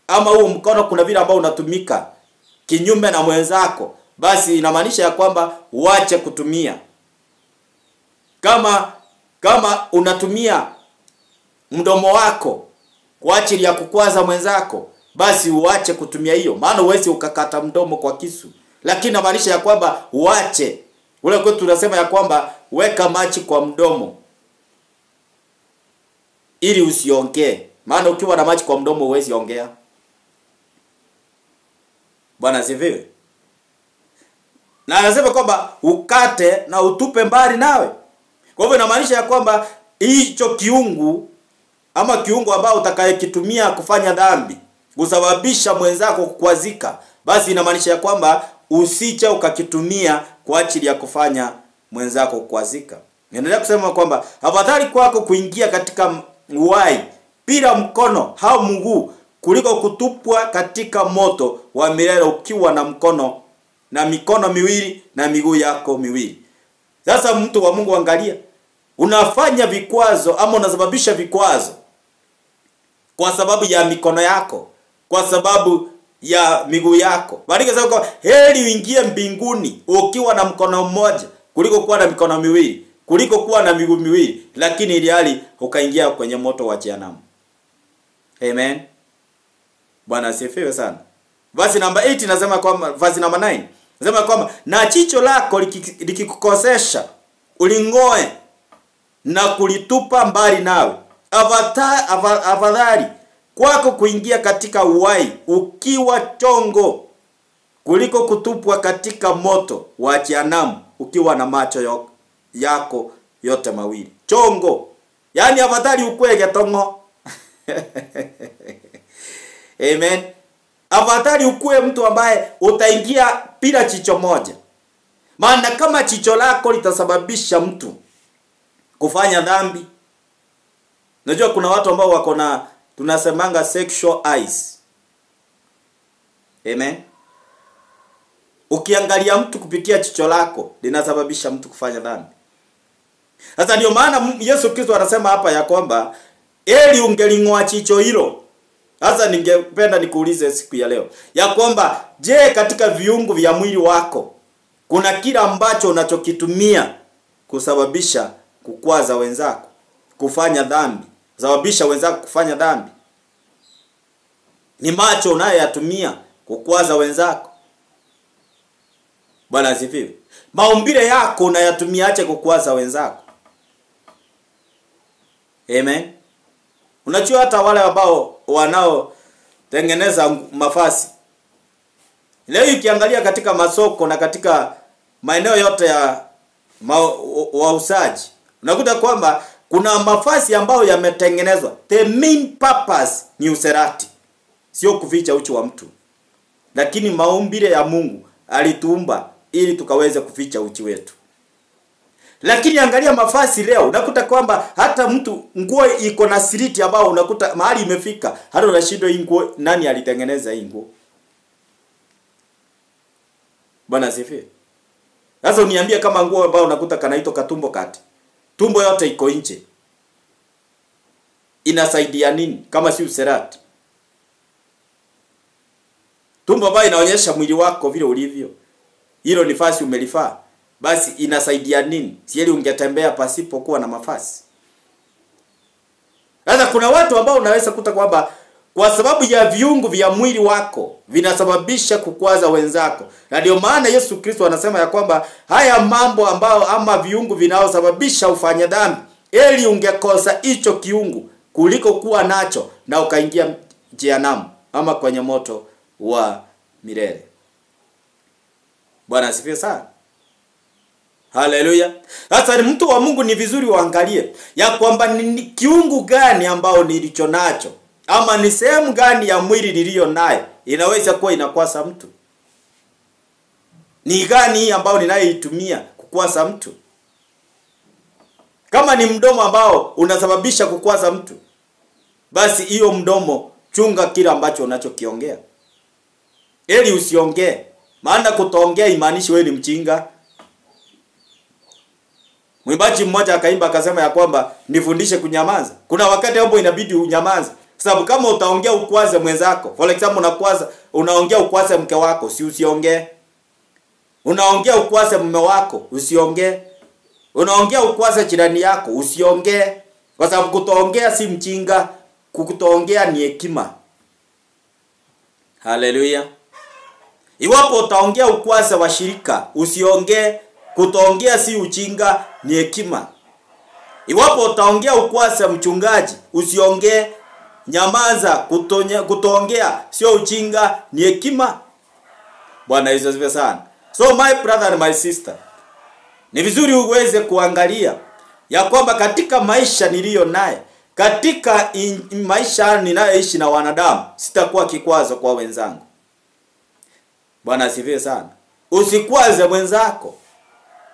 ama huo mkono kuna vile ambao unatumika kinyume na mwenzako, basi inamaanisha ya kwamba uache kutumia. Kama unatumia mdomo wako kwa ajili ya kukwaza mwenzako, basi uache kutumia hiyo. Maana uwezi ukakata mdomo kwa kisu. Lakini inamaanisha ya kwamba uache. Ule kwetu tunasema ya kwamba weka machi kwa mdomo ili usiongee. Maana ukiwa na machi kwa mdomo huwezi ongea. Bwana asifiwe. Na anasema kwamba ukate na utupe mbali nawe. Kwa hivyo inamaanisha ya kwamba hicho kiungu ama kiungo ambao utakayekitumia kufanya dhambi kusababisha mwenzako kukwazika, basi inamaanisha ya kwamba usije ukakitumia kwa ajili ya kufanya mwenzako kukwazika. Naendelea kusema kwamba afadhali kwako kuingia katika uhai bila mkono au mguu kuliko kutupwa katika moto wa milele ukiwa na mkono na mikono miwili na miguu yako miwili. Sasa mtu wa Mungu, angalia, unafanya vikwazo ama unasababisha vikwazo kwa sababu ya mikono yako, kwa sababu ya miguu yako. Bali sasa heri uingie mbinguni ukiwa na mkono mmoja kuliko kuwa na mikono miwili, kuliko kuwa na miguu miwili lakini ili hali ukaingia kwenye moto wa jehanamu. Amen. Bwana asifiwe sana. Verse number 8 nasema kwamba, verse number 9 nasema kwamba na jicho lako likikukosesha ulingoe na kulitupa mbali nawe. Afadhali kwako kuingia katika uhai ukiwa chongo kuliko kutupwa katika moto wa jehanamu ukiwa na macho yako yote mawili. Chongo. Yaani afadhali ukue getongo. Amen. Afadhali ukue mtu ambaye utaingia bila jicho moja. Maana kama jicho lako litasababisha mtu kufanya dhambi. Unajua kuna watu ambao wako na tunasemanga sexual eyes. Amen. Ukiangalia mtu kupitia jicho lako linasababisha mtu kufanya dhambi. Sasa ndio maana Yesu Kristo anasema hapa ya kwamba eli ungeling'oa jicho hilo. Sasa ningependa nikuulize siku ya leo ya kwamba je, katika viungo vya mwili wako kuna kila ambacho unachokitumia kusababisha kukwaza wenzako, kufanya dhambi, kusababisha wenzako kufanya dhambi? Ni macho unayoyatumia kukwaza wenzako? Bwana asifiwe. Maumbile yako unayatumiaje kukwaza wenzako? Amen. Unajua hata wale ambao wanao tengeneza mavazi, leo ukiangalia katika masoko na katika maeneo yote ya wauzaji, unakuta kwamba kuna mavazi ambayo yametengenezwa, the main purpose ni usherati, sio kuficha uchi wa mtu. Lakini maumbile ya Mungu alituumba ili tukaweze kuficha uchi wetu. Lakini angalia mavazi leo, unakuta kwamba hata mtu nguo iko na siriti ambao unakuta mahali imefika, hata unashindwa hii nguo nani alitengeneza hii nguo. Bwana asifiwe. Sasa uniambie kama nguo ambao unakuta kanaito katumbo kati, tumbo yote iko nje, inasaidia nini kama si usherati? Tumbo ambayo inaonyesha mwili wako vile ulivyo, hilo ni fasi umelifaa, basi inasaidia nini? Sieli ungetembea pasipo kuwa na mafasi. Sasa kuna watu ambao unaweza kuta kwamba kwa sababu ya viungu vya mwili wako vinasababisha kukwaza wenzako. Na ndio maana Yesu Kristo anasema ya kwamba haya mambo ambao ama viungu vinaosababisha ufanye dhambi, eli ungekosa hicho kiungu kuliko kuwa nacho na ukaingia jehanamu ama kwenye moto wa milele. Bwana asifiwe sana. Haleluya. Sasa ni mtu wa Mungu, ni vizuri uangalie ya kwamba ni kiungu gani ambao nilicho nacho, ama ni sehemu gani ya mwili nilio nayo inaweza kuwa inakwasa mtu. Ni gani hii ambao ninayoitumia kukwasa mtu? Kama ni mdomo ambao unasababisha kukwasa mtu, basi hiyo mdomo chunga kile ambacho unachokiongea, ili usiongee. Maana kutoongea imaanishi wewe ni mjinga. Mwimbaji mmoja akaimba akasema ya kwamba nifundishe kunyamaza. Kuna wakati hapo inabidi unyamaze. Sababu kama utaongea ukwaze mwenzako, for example unaongea ukwaze mke wako, si usiongee. Unaongea ukwaze mume wako, usiongee. Unaongea ukwaze jirani yako, usiongee. Kwa sababu kutoongea si mjinga, kutoongea ni hekima. Haleluya. Iwapo utaongea ukwaze washirika, usiongee. Kutoongea si ujinga, ni hekima. Iwapo utaongea ukwaze mchungaji, usiongee. Nyamaza. Kutoongea sio ujinga, ni hekima. Bwana Yesu asifiwe sana. So my brother and my sister, ni vizuri uweze kuangalia ya kwamba katika maisha niliyo naye, katika maisha ninayoishi na wanadamu, sitakuwa kikwazo kwa wenzangu. Bwana asifiwe sana. Usikwaze mwenzako.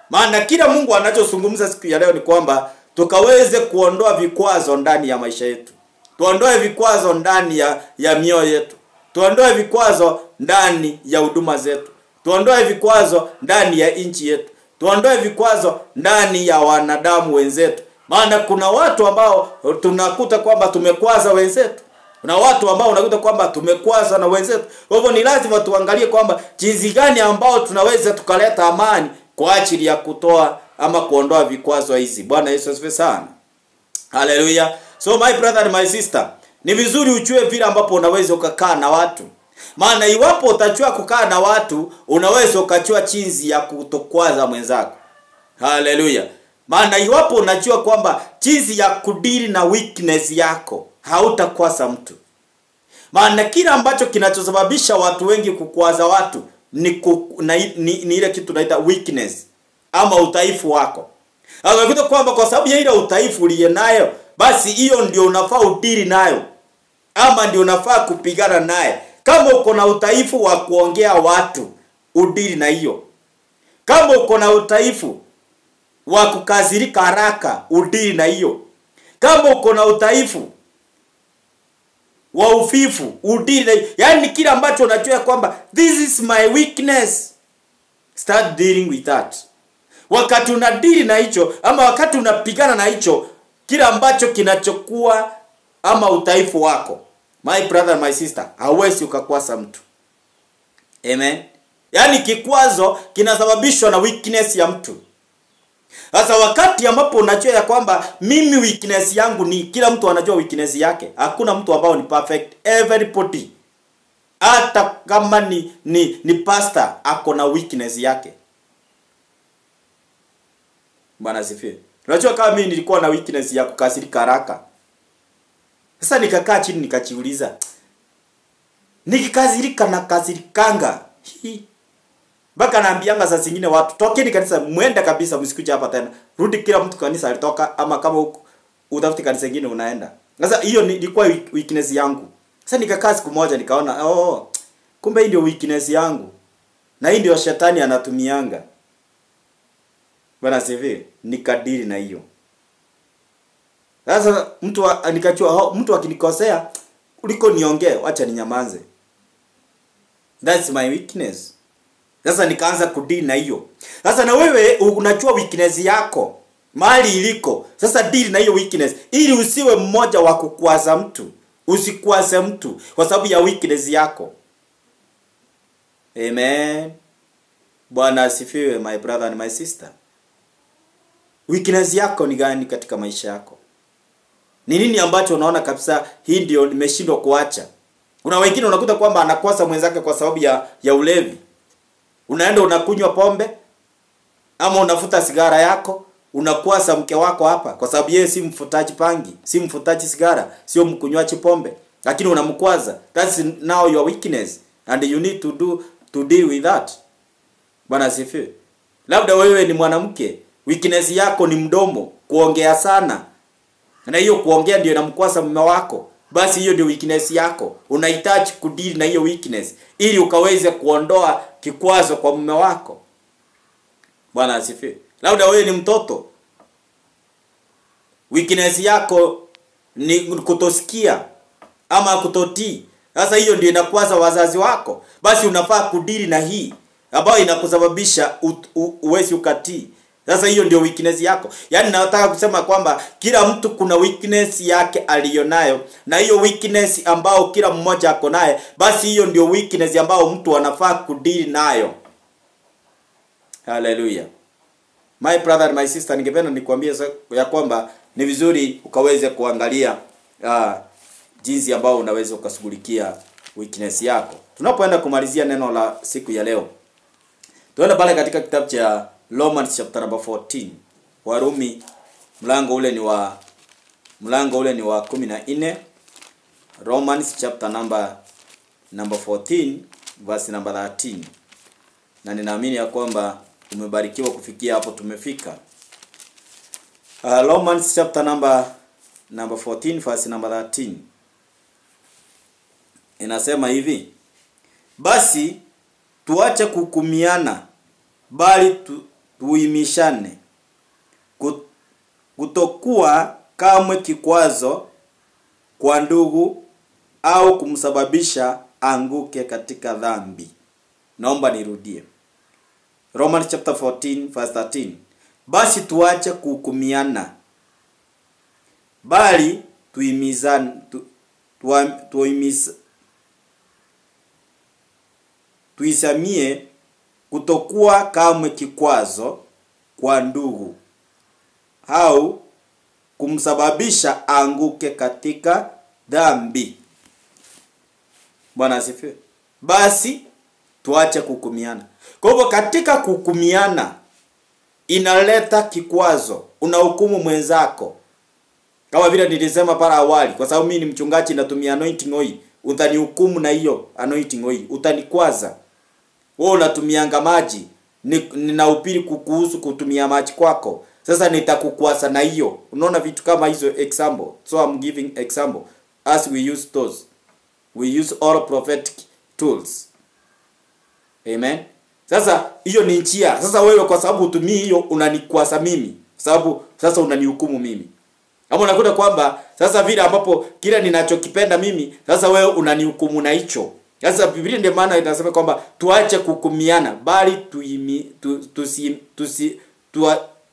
Maana kila Mungu anachozungumza siku ya leo ni kwamba tukaweze kuondoa vikwazo ndani ya maisha yetu. Tuondoe vikwazo ndani ya mioyo yetu. Tuondoe vikwazo ndani ya huduma zetu. Tuondoe vikwazo ndani ya nchi yetu. Tuondoe vikwazo ndani ya wanadamu wenzetu. Maana kuna watu ambao tunakuta kwamba tumekwaza wenzetu. Kuna watu ambao unakuta kwamba tumekwaza na wenzetu. Kwa hivyo ni lazima tuangalie kwamba jinsi gani ambao tunaweza tukaleta amani kwa ajili ya kutoa ama kuondoa vikwazo hizi. Bwana Yesu asifiwe sana. Haleluya. So my brother and my sister, ni vizuri ujue vile ambapo unaweza ukakaa na watu. Maana iwapo utajua kukaa na watu, unaweza ukajua jinsi ya kutokwaza mwenzako. Haleluya. Maana iwapo unajua kwamba jinsi ya kudili na weakness yako, hautakwaza mtu. Maana kila ambacho kinachosababisha watu wengi kukwaza watu ni ile kitu tunaita weakness ama udhaifu wako. Unakuta kwamba kwa sababu ya ile udhaifu uliye nayo, basi hiyo ndio unafaa udili nayo, ama ndio unafaa kupigana naye. Kama uko na udhaifu wa kuongea watu, udili na hiyo. Kama uko na udhaifu wa kukasirika haraka, udili na hiyo. Kama uko na udhaifu wa ufifu, udili na hiyo. Yaani kila ambacho unajua kwamba this is my weakness, start dealing with that. Wakati unadili na hicho ama wakati unapigana na hicho, kila ambacho kinachokuwa ama udhaifu wako, my brother, my sister, hauwezi ukakwasa mtu. Amen. Yaani kikwazo kinasababishwa na weakness ya mtu. Sasa wakati ambapo unajua ya kwamba mimi weakness yangu ni, kila mtu anajua weakness yake. Hakuna mtu ambao ni perfect. Everybody, hata kama ni pastor, ako na weakness yake. Bwana asifiwe. Unajua kama mimi nilikuwa na weakness ya kukasirika haraka. Sasa nikakaa chini nikajiuliza, nikikasirika na kasirikanga. Mpaka naambianga saa zingine watu, tokeni kanisa, muende kabisa, msikuje hapa tena. Rudi kila mtu kanisa alitoka, ama kama huko utafuti kanisa lingine unaenda. Sasa hiyo ilikuwa weakness yangu. Sasa nikakaa siku moja nikaona, kumbe hii ndio weakness yangu. Na hii ndio shetani anatumianga. Bwana asifiwe. Nikadili na hiyo. Sasa nikachua mtu akinikosea, uliko niongee, acha ninyamaze. That's my weakness. Sasa nikaanza kudili na hiyo. Sasa na wewe unajua weakness yako, mahali iliko. Sasa deal na hiyo weakness ili usiwe mmoja wa kukwaza mtu. Usikwaze mtu kwa sababu ya weakness yako. Amen. Bwana asifiwe, my brother and my sister. Weakness yako ni gani katika maisha yako? Ni nini ambacho unaona kabisa hii ndio nimeshindwa kuacha? Kuna wengine unakuta kwamba anakwasa mwenzake kwa sababu ya ulevi. Unaenda unakunywa pombe ama unafuta sigara yako, unakwasa mke wako hapa kwa sababu yeye si mfutaji pangi, si mfutaji sigara, sio mkunywaji pombe, lakini unamkwaza. That's now your weakness and you need to deal with that. Bwana asifiwe. Labda wewe ni mwanamke, weakness yako ni mdomo, kuongea sana. Na hiyo kuongea ndio inamkwasa mume wako. Basi hiyo ndio weakness yako. Unahitaji kudeal na hiyo weakness ili ukaweze kuondoa kikwazo kwa mume wako. Bwana asifiwe. Labda wewe ni mtoto, weakness yako ni kutosikia ama kutotii. Sasa hiyo ndio inakwaza wazazi wako. Basi unafaa kudili na hii ambayo inakusababisha uwezi ukatii. Sasa hiyo ndio weakness yako. Yaani nataka kusema kwamba kila mtu kuna weakness yake aliyonayo, na hiyo weakness ambao kila mmoja ako naye, basi hiyo ndio weakness ambao mtu anafaa kudili nayo. Hallelujah. My brother and my sister, ningependa nikwambie ya kwamba ni vizuri ukaweze kuangalia jinsi ambao unaweza ukashughulikia weakness yako. Tunapoenda kumalizia neno la siku ya leo, tuende pale katika kitabu cha Romans chapter number 14. Warumi mlango ule ni wa 14. Romans chapter number 14 verse number 13. Na ninaamini ya kwamba umebarikiwa kufikia hapo tumefika. Romans chapter number 14 verse number 13. Inasema hivi: basi tuache kuhukumiana, bali tuimishane, kutokuwa kamwe kikwazo kwa ndugu au kumsababisha anguke katika dhambi. Naomba nirudie. Romans chapter 14 verse 13. Basi tuache kuhukumiana, bali tuisamie, kutokuwa kamwe kikwazo kwa ndugu au kumsababisha anguke katika dhambi. Bwana asifiwe. Basi tuache kuhukumiana. Kwa hivyo katika kuhukumiana inaleta kikwazo, unahukumu mwenzako. Kama vile nilisema pale awali, kwa sababu mimi ni mchungaji natumia anointing oil, utanihukumu na hiyo anointing oil, utanikwaza. Wewe unatumianga maji, ninahubiri kukuhusu kutumia maji kwako. Sasa nitakukwaza na hiyo. Unaona vitu kama hizo example. So I'm giving example as we use those. We use all prophetic tools. Amen. Sasa hiyo ni njia. Sasa wewe kwa sababu utumii hiyo unanikwaza mimi. Sababu sasa unanihukumu mimi. Ama unakuta kwamba sasa vile ambapo kila ninachokipenda mimi, sasa wewe unanihukumu na hicho. Sasa Biblia ndio maana inasema kwamba tuache kuhukumiana, bali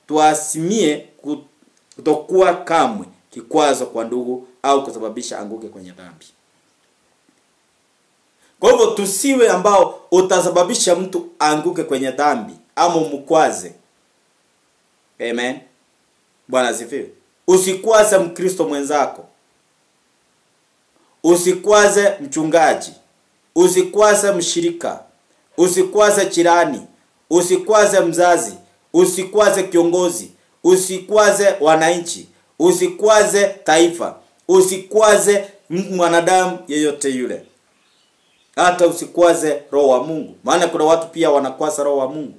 tuasimie kutokuwa kamwe kikwazo kwa ndugu au kusababisha anguke kwenye dhambi. Kwa hivyo tusiwe ambao utasababisha mtu anguke kwenye dhambi ama mkwaze. Amen. Bwana asifiwe. Usikwaze Mkristo mwenzako. Usikwaze mchungaji. Usikwaze mshirika. Usikwaze jirani. Usikwaze mzazi. Usikwaze kiongozi. usikwaze wananchi, usikwaze taifa, usikwaze mwanadamu yeyote yule. Hata usikwaze roho wa Mungu. Maana kuna watu pia wanakwaza roho wa Mungu.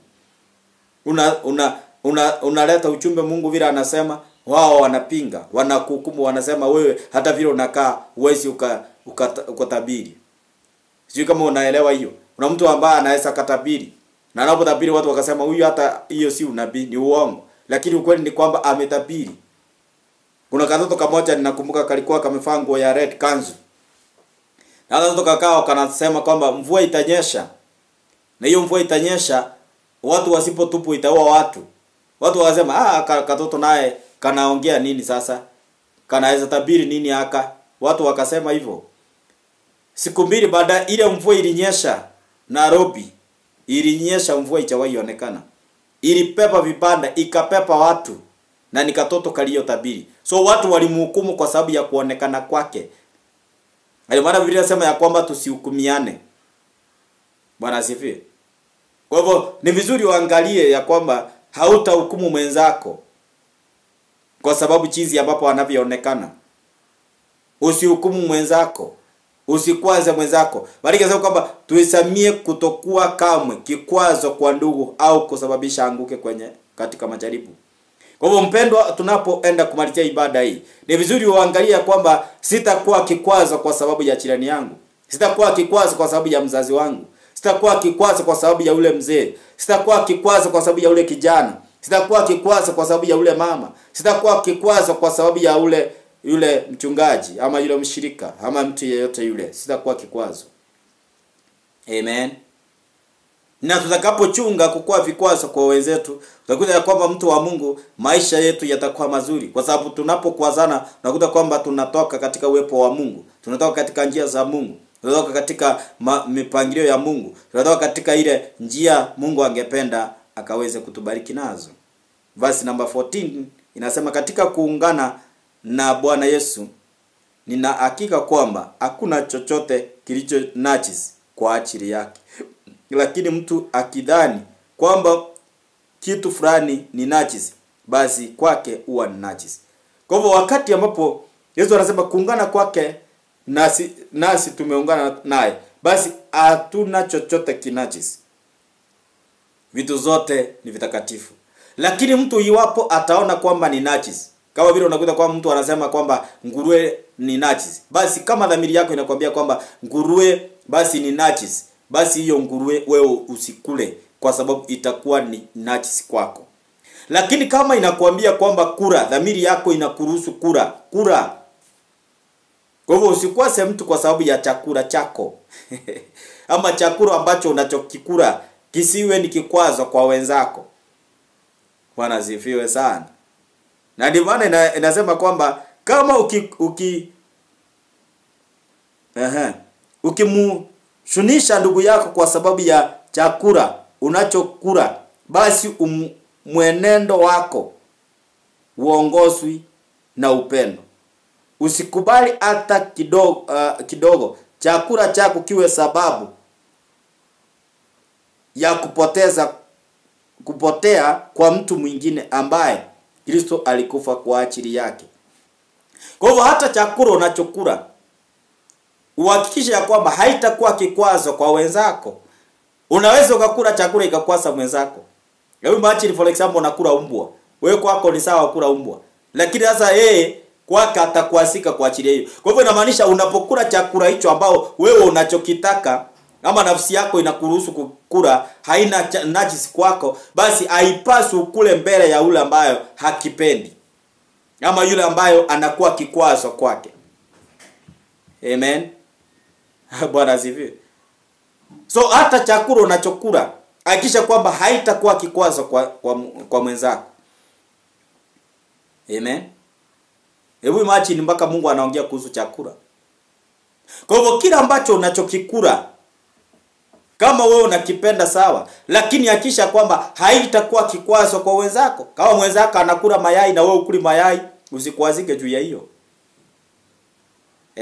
Unaleta ujumbe Mungu vile anasema, wao wanapinga, wanakuhukumu, wanasema wewe hata vile unakaa huwezi ukatabiri. Sijui kama unaelewa hiyo. Kuna mtu ambaye anaweza katabiri, na anapotabiri watu wakasema huyu hata hiyo si unabii, ni uongo. Lakini ukweli ni kwamba ametabiri. Kuna katoto kamoja ninakumbuka kalikuwa kamevaa nguo ya red kanzu. Na katoto kakao kanasema kwamba mvua itanyesha. Na hiyo mvua itanyesha, watu wasipotupu itaua watu. Watu wakasema katoto naye kanaongea nini sasa? Kanaweza tabiri nini haka? Watu wakasema hivyo. Siku mbili baada ile mvua ilinyesha Nairobi. Ilinyesha mvua ijawahi onekana. Ilipepa vibanda, ikapepa watu. Na ni katoto kaliyotabiri. So watu walimhukumu kwa sababu ya kuonekana kwake. Ndio maana Biblia inasema ya kwamba tusihukumiane. Bwana asifiwe. Kwa hivyo ni vizuri uangalie ya kwamba hautahukumu mwenzako kwa sababu jinsi ambapo anavyoonekana. Usihukumu mwenzako, usikwaze mwenzako. Bali kasema kwamba tuisamie kutokuwa kamwe kikwazo kwa ndugu au kusababisha anguke katika majaribu. Kwa hivyo mpendwa, tunapoenda kumalizia ibada hii, ni vizuri uangalie kwamba sitakuwa kikwazo kwa sababu ya jirani yangu. Sitakuwa kikwazo kwa sababu ya mzazi wangu. Sitakuwa kikwazo kwa sababu ya ule mzee. Sitakuwa kikwazo kwa sababu ya ule kijana. Sitakuwa kikwazo kwa sababu ya ule mama. Sitakuwa kikwazo kwa sababu ya yule mchungaji ama yule mshirika ama mtu yeyote yule. Sitakuwa kikwazo. Amen. Na tutakapochunga kukua vikwazo kwa wenzetu, utakuta kwamba mtu wa Mungu maisha yetu yatakuwa mazuri. Kwa sababu tunapokwazana, unakuta kwamba tunatoka katika uwepo wa Mungu. Tunatoka katika njia za Mungu. Tunatoka katika mipangilio ya Mungu. Tunatoka katika ile njia Mungu angependa akaweze kutubariki nazo. Verse number 14 inasema katika kuungana na Bwana Yesu nina hakika kwamba hakuna chochote kilicho najisi kwa ajili yake. Lakini mtu akidhani kwamba kitu fulani ni najisi, basi kwake huwa ni najisi. Kwa hivyo wakati ambapo Yesu anasema kuungana kwake nasi tumeungana naye, basi hatuna chochote kinajisi. Vitu zote ni vitakatifu. Lakini mtu iwapo ataona kwamba ni najisi, kama vile unakuta kwa mtu anasema kwamba nguruwe ni najisi, basi kama dhamiri yako inakwambia kwamba nguruwe basi ni najisi, basi hiyo nguruwe wewe usikule kwa sababu itakuwa ni najisi kwako. Lakini kama inakwambia kwamba kula, dhamiri yako inakuruhusu kula. Kwa hivyo usikwase mtu kwa sababu ya chakula chako. Ama chakula ambacho unachokikula kisiwe ni kikwazo kwa wenzako. Bwana asifiwe sana. Na ndio maana inasema kwamba kama ukimshunisha ndugu yako kwa sababu ya chakula unachokula, basi mwenendo wako uongozwi na upendo. Usikubali hata kidogo chakula chako kiwe sababu ya kupotea kwa mtu mwingine ambaye Kristo alikufa kwa ajili yake. Kwa hivyo hata chakula unachokula uhakikishe ya kwamba haitakuwa kikwazo kwa wenzako. Unaweza ukakula chakula ikakwasa mwenzako. Hebu imagine for example unakula umbwa. Wewe kwako ni sawa kula umbwa. Lakini sasa yeye kwake atakwasika kwa ajili hiyo. Kwa hivyo inamaanisha unapokula chakula hicho ambao wewe unachokitaka ama nafsi yako inakuruhusu kukula haina najisi kwako, basi haipaswi ukule mbele ya yule ambayo hakipendi ama yule ambayo anakuwa kikwazo kwake. Amen. Bwana asifiwe. So hata chakula unachokula hakikisha kwamba haitakuwa kikwazo kwa mwenzako. Amen. Hebu imagine mpaka Mungu anaongea kuhusu chakula. Kwa hivyo kila ambacho unachokikula kama wewe unakipenda sawa, lakini hakikisha kwamba haitakuwa kikwazo kwa wenzako. Kama mwenzako anakula mayai na wewe ukuli mayai, usikwazike juu ya hiyo.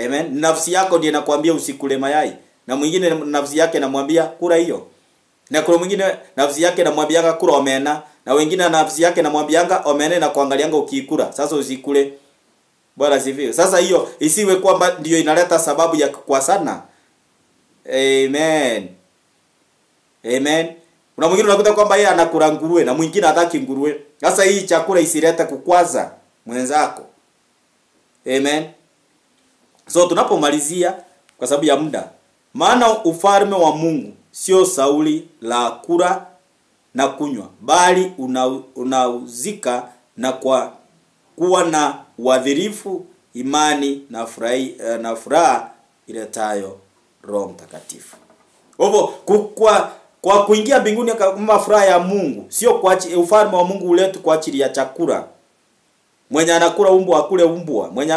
Amen. Nafsi yako ndiye inakwambia usikule mayai, na mwingine nafsi yake inamwambia kula hiyo. Na kuna mwingine nafsi yake inamwambianga kula omena, na wengine nafsi yake inamwambianga omena na kuangalianga ukikula. Sasa usikule. Bwana sifiwe. Sasa hiyo isiwe kwamba ndio inaleta sababu ya kukwasana. Amen. Amen. Kuna mwingine unakuta kwamba yeye anakula nguruwe na mwingine hataki nguruwe. Sasa hii chakula isilete kukwaza mwenzako. Amen. So tunapomalizia kwa sababu ya muda, maana ufalme wa Mungu sio sauli la kula na kunywa, bali unauzika na kwa kuwa na uadhirifu, imani na furaha iletayo Roho Mtakatifu. Hivyo kwa kuingia mbinguni kama furaha ya Mungu, sio kwa ufalme wa Mungu uletu kwa ajili ya chakula. Mwenye anakula umbwa akule umbwa, mwenye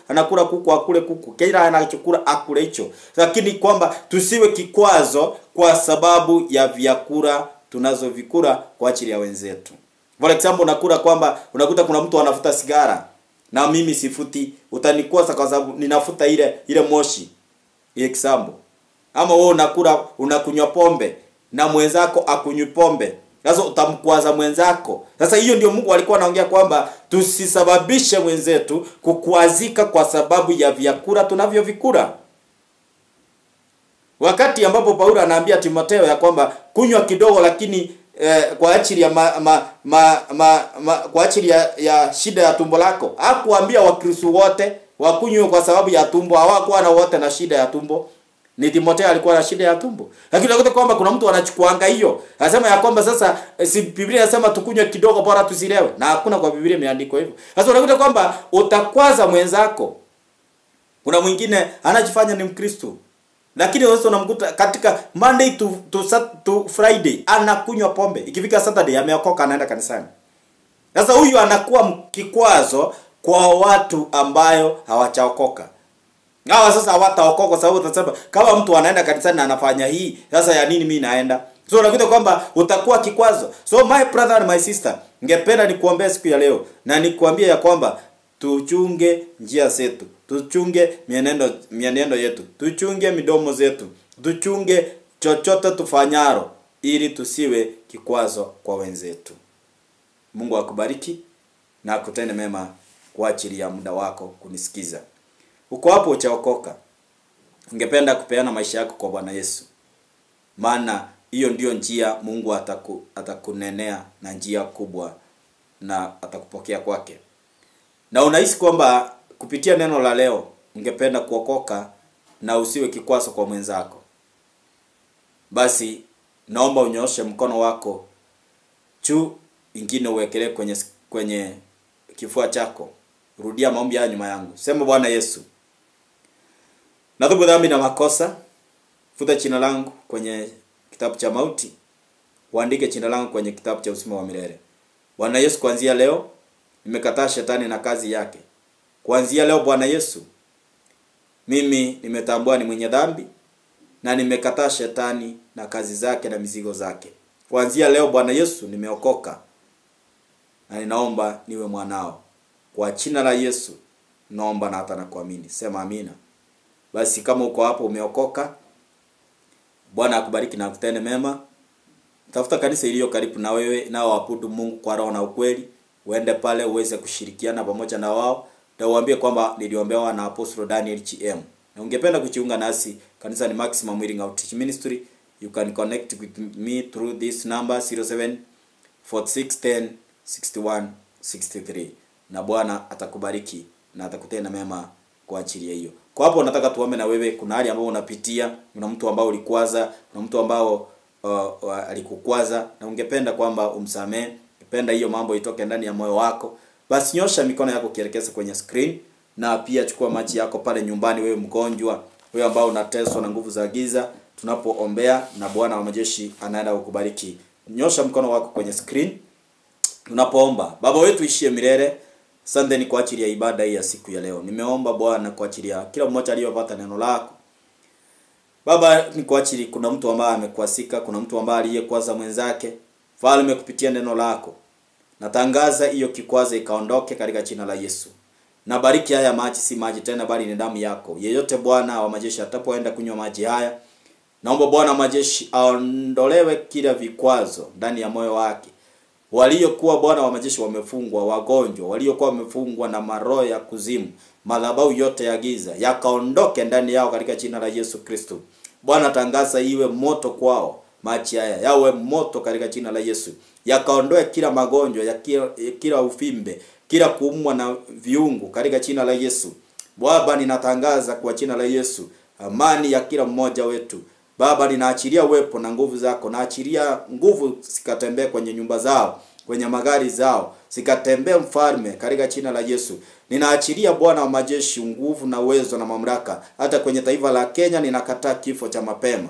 anakula kuku akule kuku, kila anachokula akule hicho. Lakini kwamba tusiwe kikwazo kwa sababu ya vyakula tunazovikula kwa ajili ya wenzetu. For example, unakula kwamba unakuta kuna mtu anafuta sigara na mimi sifuti, utanikosa kwa sababu ninafuta ile moshi. Example. Ama wewe unakunywa pombe na mwenzako akunywi pombe. Sasa utamkwaza mwenzako. Sasa hiyo ndio Mungu alikuwa anaongea kwamba tusisababishe wenzetu kukwazika kwa sababu ya vyakula tunavyovikula. Wakati ambapo Paulo anaambia Timotheo ya kwamba kunywa kidogo lakini kwa ajili ya kwa ajili ya shida ya tumbo lako. Hakuambia Wakristo wote wakunywe kwa sababu ya tumbo, hawakuwa na wote na shida ya tumbo. Ni Timotheo alikuwa na shida ya tumbo. Lakini unakuta kwamba kuna mtu anachukuanga hiyo. Anasema ya kwamba sasa si Biblia inasema tukunywe kidogo bora tusilewe. Na hakuna kwa Biblia imeandikwa hivyo. Sasa unakuta kwamba utakwaza mwenzako. Kuna mwingine anajifanya ni Mkristo. Lakini wewe unamkuta katika Monday to Friday anakunywa pombe. Ikifika Saturday ameokoka anaenda kanisani. Sasa huyu anakuwa kikwazo kwa watu ambayo hawachaokoka. Hawa sasa hawataokoka kwa sababu utasema kama mtu anaenda kanisani na anafanya hii, sasa ya nini mimi naenda? So unakuta kwamba utakuwa kikwazo. So my brother and my sister, ningependa nikuombee siku ya leo na nikuambie ya kwamba tuchunge njia zetu, tuchunge mienendo yetu, tuchunge midomo zetu, tuchunge chochote tufanyaro ili tusiwe kikwazo kwa wenzetu. Mungu akubariki na akutende mema kwa ajili ya muda wako kunisikiza. Uko hapo uchaokoka, ungependa kupeana maisha yako kwa Bwana Yesu. Maana hiyo ndio njia Mungu atakunenea na njia kubwa na atakupokea kwake. Na unahisi kwamba kupitia neno la leo ungependa kuokoka na usiwe kikwazo kwa mwenzako. Basi naomba unyooshe mkono wako juu, ingine uwekelee kwenye kifua chako. Rudia maombi haya nyuma yangu. Sema: Bwana Yesu, natubu dhambi na makosa. Futa jina langu kwenye kitabu cha mauti, uandike jina langu kwenye kitabu cha uzima wa milele. Bwana Yesu, kuanzia leo nimekataa shetani na kazi yake. Kuanzia leo Bwana Yesu, mimi nimetambua ni mwenye dhambi na nimekataa shetani na kazi zake na mizigo zake. Kuanzia leo Bwana Yesu, nimeokoka na ninaomba niwe mwanao. Kwa jina la Yesu naomba na hata nakuamini. Sema amina. Basi kama uko hapo umeokoka, Bwana akubariki na akutende mema. Tafuta kanisa iliyo karibu na wewe na waabudu Mungu kwa roho na ukweli. Uende pale uweze kushirikiana pamoja na wao. Na uambie kwamba niliombewa na Apostle Daniel GM. Na ungependa kujiunga nasi, kanisa ni Maximum Healing Outreach Ministry. You can connect with me through this number 0746106163. Na Bwana atakubariki na atakutenda mema kwa ajili ya hiyo. Kwa hapo nataka tuombe na wewe. Kuna hali ambayo unapitia, kuna mtu ambao ulikwaza, kuna mtu ambao alikukwaza na ungependa kwamba umsamee, ungependa hiyo mambo itoke ndani ya moyo wako. Basi nyosha mikono yako kielekeza kwenye screen, na pia chukua maji yako pale nyumbani, wewe mgonjwa, wewe ambao unateswa na nguvu za giza, tunapoombea na Bwana wa majeshi anaenda kukubariki. Nyosha mkono wako kwenye screen tunapoomba. Baba wetu ishie milele, asante ni kwa ajili ya ibada hii ya siku ya leo. Nimeomba Bwana kwa ajili ya kila mmoja aliyopata neno lako. Baba, ni kwa ajili kuna mtu ambaye amekwasika, kuna mtu ambaye aliyekwaza mwenzake. Falme, kupitia neno lako natangaza hiyo kikwazo ikaondoke katika jina la Yesu. Na bariki haya maji, si maji tena bali ni damu yako. Yeyote Bwana wa majeshi atapoenda kunywa maji haya, Naomba Bwana majeshi aondolewe kila vikwazo ndani ya moyo wake. Waliokuwa Bwana wa majeshi wamefungwa, wagonjwa, waliokuwa wamefungwa na maroho ya kuzimu, madhabahu yote ya giza yakaondoke ndani yao katika jina la Yesu Kristo. Bwana tangaza iwe moto kwao, machi haya yawe moto katika jina la Yesu. Yakaondoe kila magonjwa, ya kila ufimbe, kila kuumwa na viungu katika jina la Yesu. Baba, ninatangaza kwa jina la Yesu amani ya kila mmoja wetu. Baba, ninaachilia uwepo na nguvu zako. Naachilia nguvu sikatembee kwenye nyumba zao, kwenye magari zao, sikatembee mfalme katika jina la Yesu. Ninaachilia Bwana wa majeshi nguvu na uwezo na mamlaka. Hata kwenye taifa la Kenya ninakataa kifo cha mapema.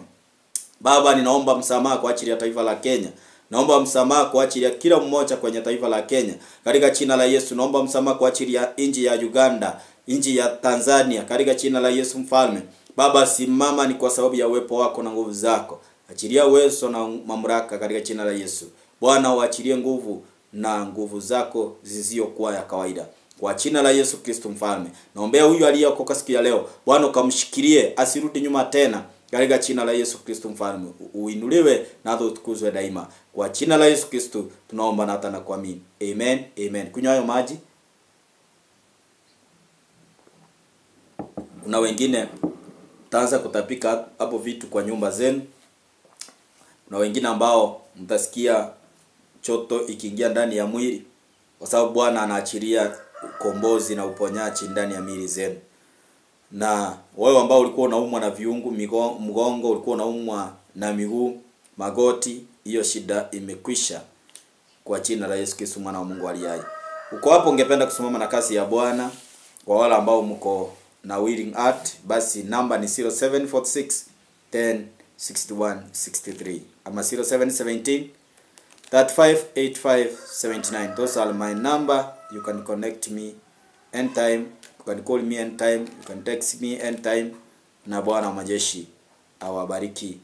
Baba, ninaomba msamaha kwa ajili ya taifa la Kenya. Naomba msamaha kwa ajili ya kila mmoja kwenye taifa la Kenya katika jina la Yesu. Naomba msamaha kwa ajili ya nchi ya Uganda, nchi ya Tanzania katika jina la Yesu mfalme. Baba, simama ni kwa sababu ya uwepo wako na nguvu zako. Achilia uwezo na mamlaka katika jina la Yesu. Bwana, uachilie nguvu na nguvu zako zisizokuwa ya kawaida. Kwa jina la Yesu Kristo mfalme. Naombea huyu aliyeokoka siku ya leo. Bwana, ukamshikilie asirudi nyuma tena. Katika jina la Yesu Kristo mfalme. Uinuliwe na utukuzwe daima. Kwa jina la Yesu Kristo tunaomba na hata na kuamini. Amen. Amen. Kunywa hayo maji. Kuna wengine taanza kutapika hapo vitu kwa nyumba zenu. Kuna wengine ambao mtasikia choto ikiingia ndani ya mwili kwa sababu Bwana anaachilia ukombozi na uponyaji ndani ya miili zenu. Na wewe ambao ulikuwa unaumwa na viungu, mgongo, ulikuwa unaumwa na miguu, magoti, hiyo shida imekwisha kwa jina la Yesu Kristo mwana wa Mungu aliye hai. Uko hapo ungependa kusimama na kazi ya Bwana, kwa wale ambao mko na willing heart, basi namba ni 0746 10 61 63 ama 0717 358579. Those are my number. You can connect me anytime, you can call me anytime, you can text me anytime. Na Bwana wa majeshi awabariki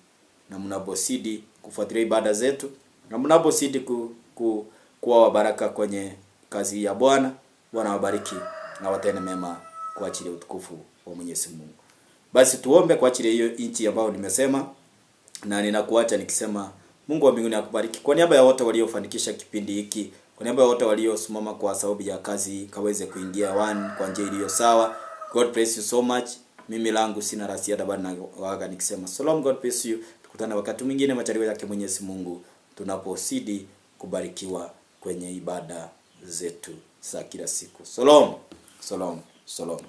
na mnaposidi kufuatilia ibada zetu na mnaposidi kuwa baraka kwenye kazi ya Bwana. Bwana awabariki na watende mema kwa ajili ya utukufu wa Mwenyezi Mungu. Basi tuombe kwa ajili hiyo nchi ambayo nimesema, na ninakuacha nikisema Mungu wa mbinguni akubariki. Kwa niaba ya wote waliofanikisha kipindi hiki, kwa niaba ya wote waliosimama kwa sababu ya kazi kaweze kuingia kwa njia iliyo sawa, God bless you so much. Mimi langu sina la ziada bali na waga nikisema shalom, God bless you. Tukutane wakati mwingine majaliwa yake Mwenyezi Mungu, tunaposidi kubarikiwa kwenye ibada zetu za kila siku. Shalom. Shalom. Shalom.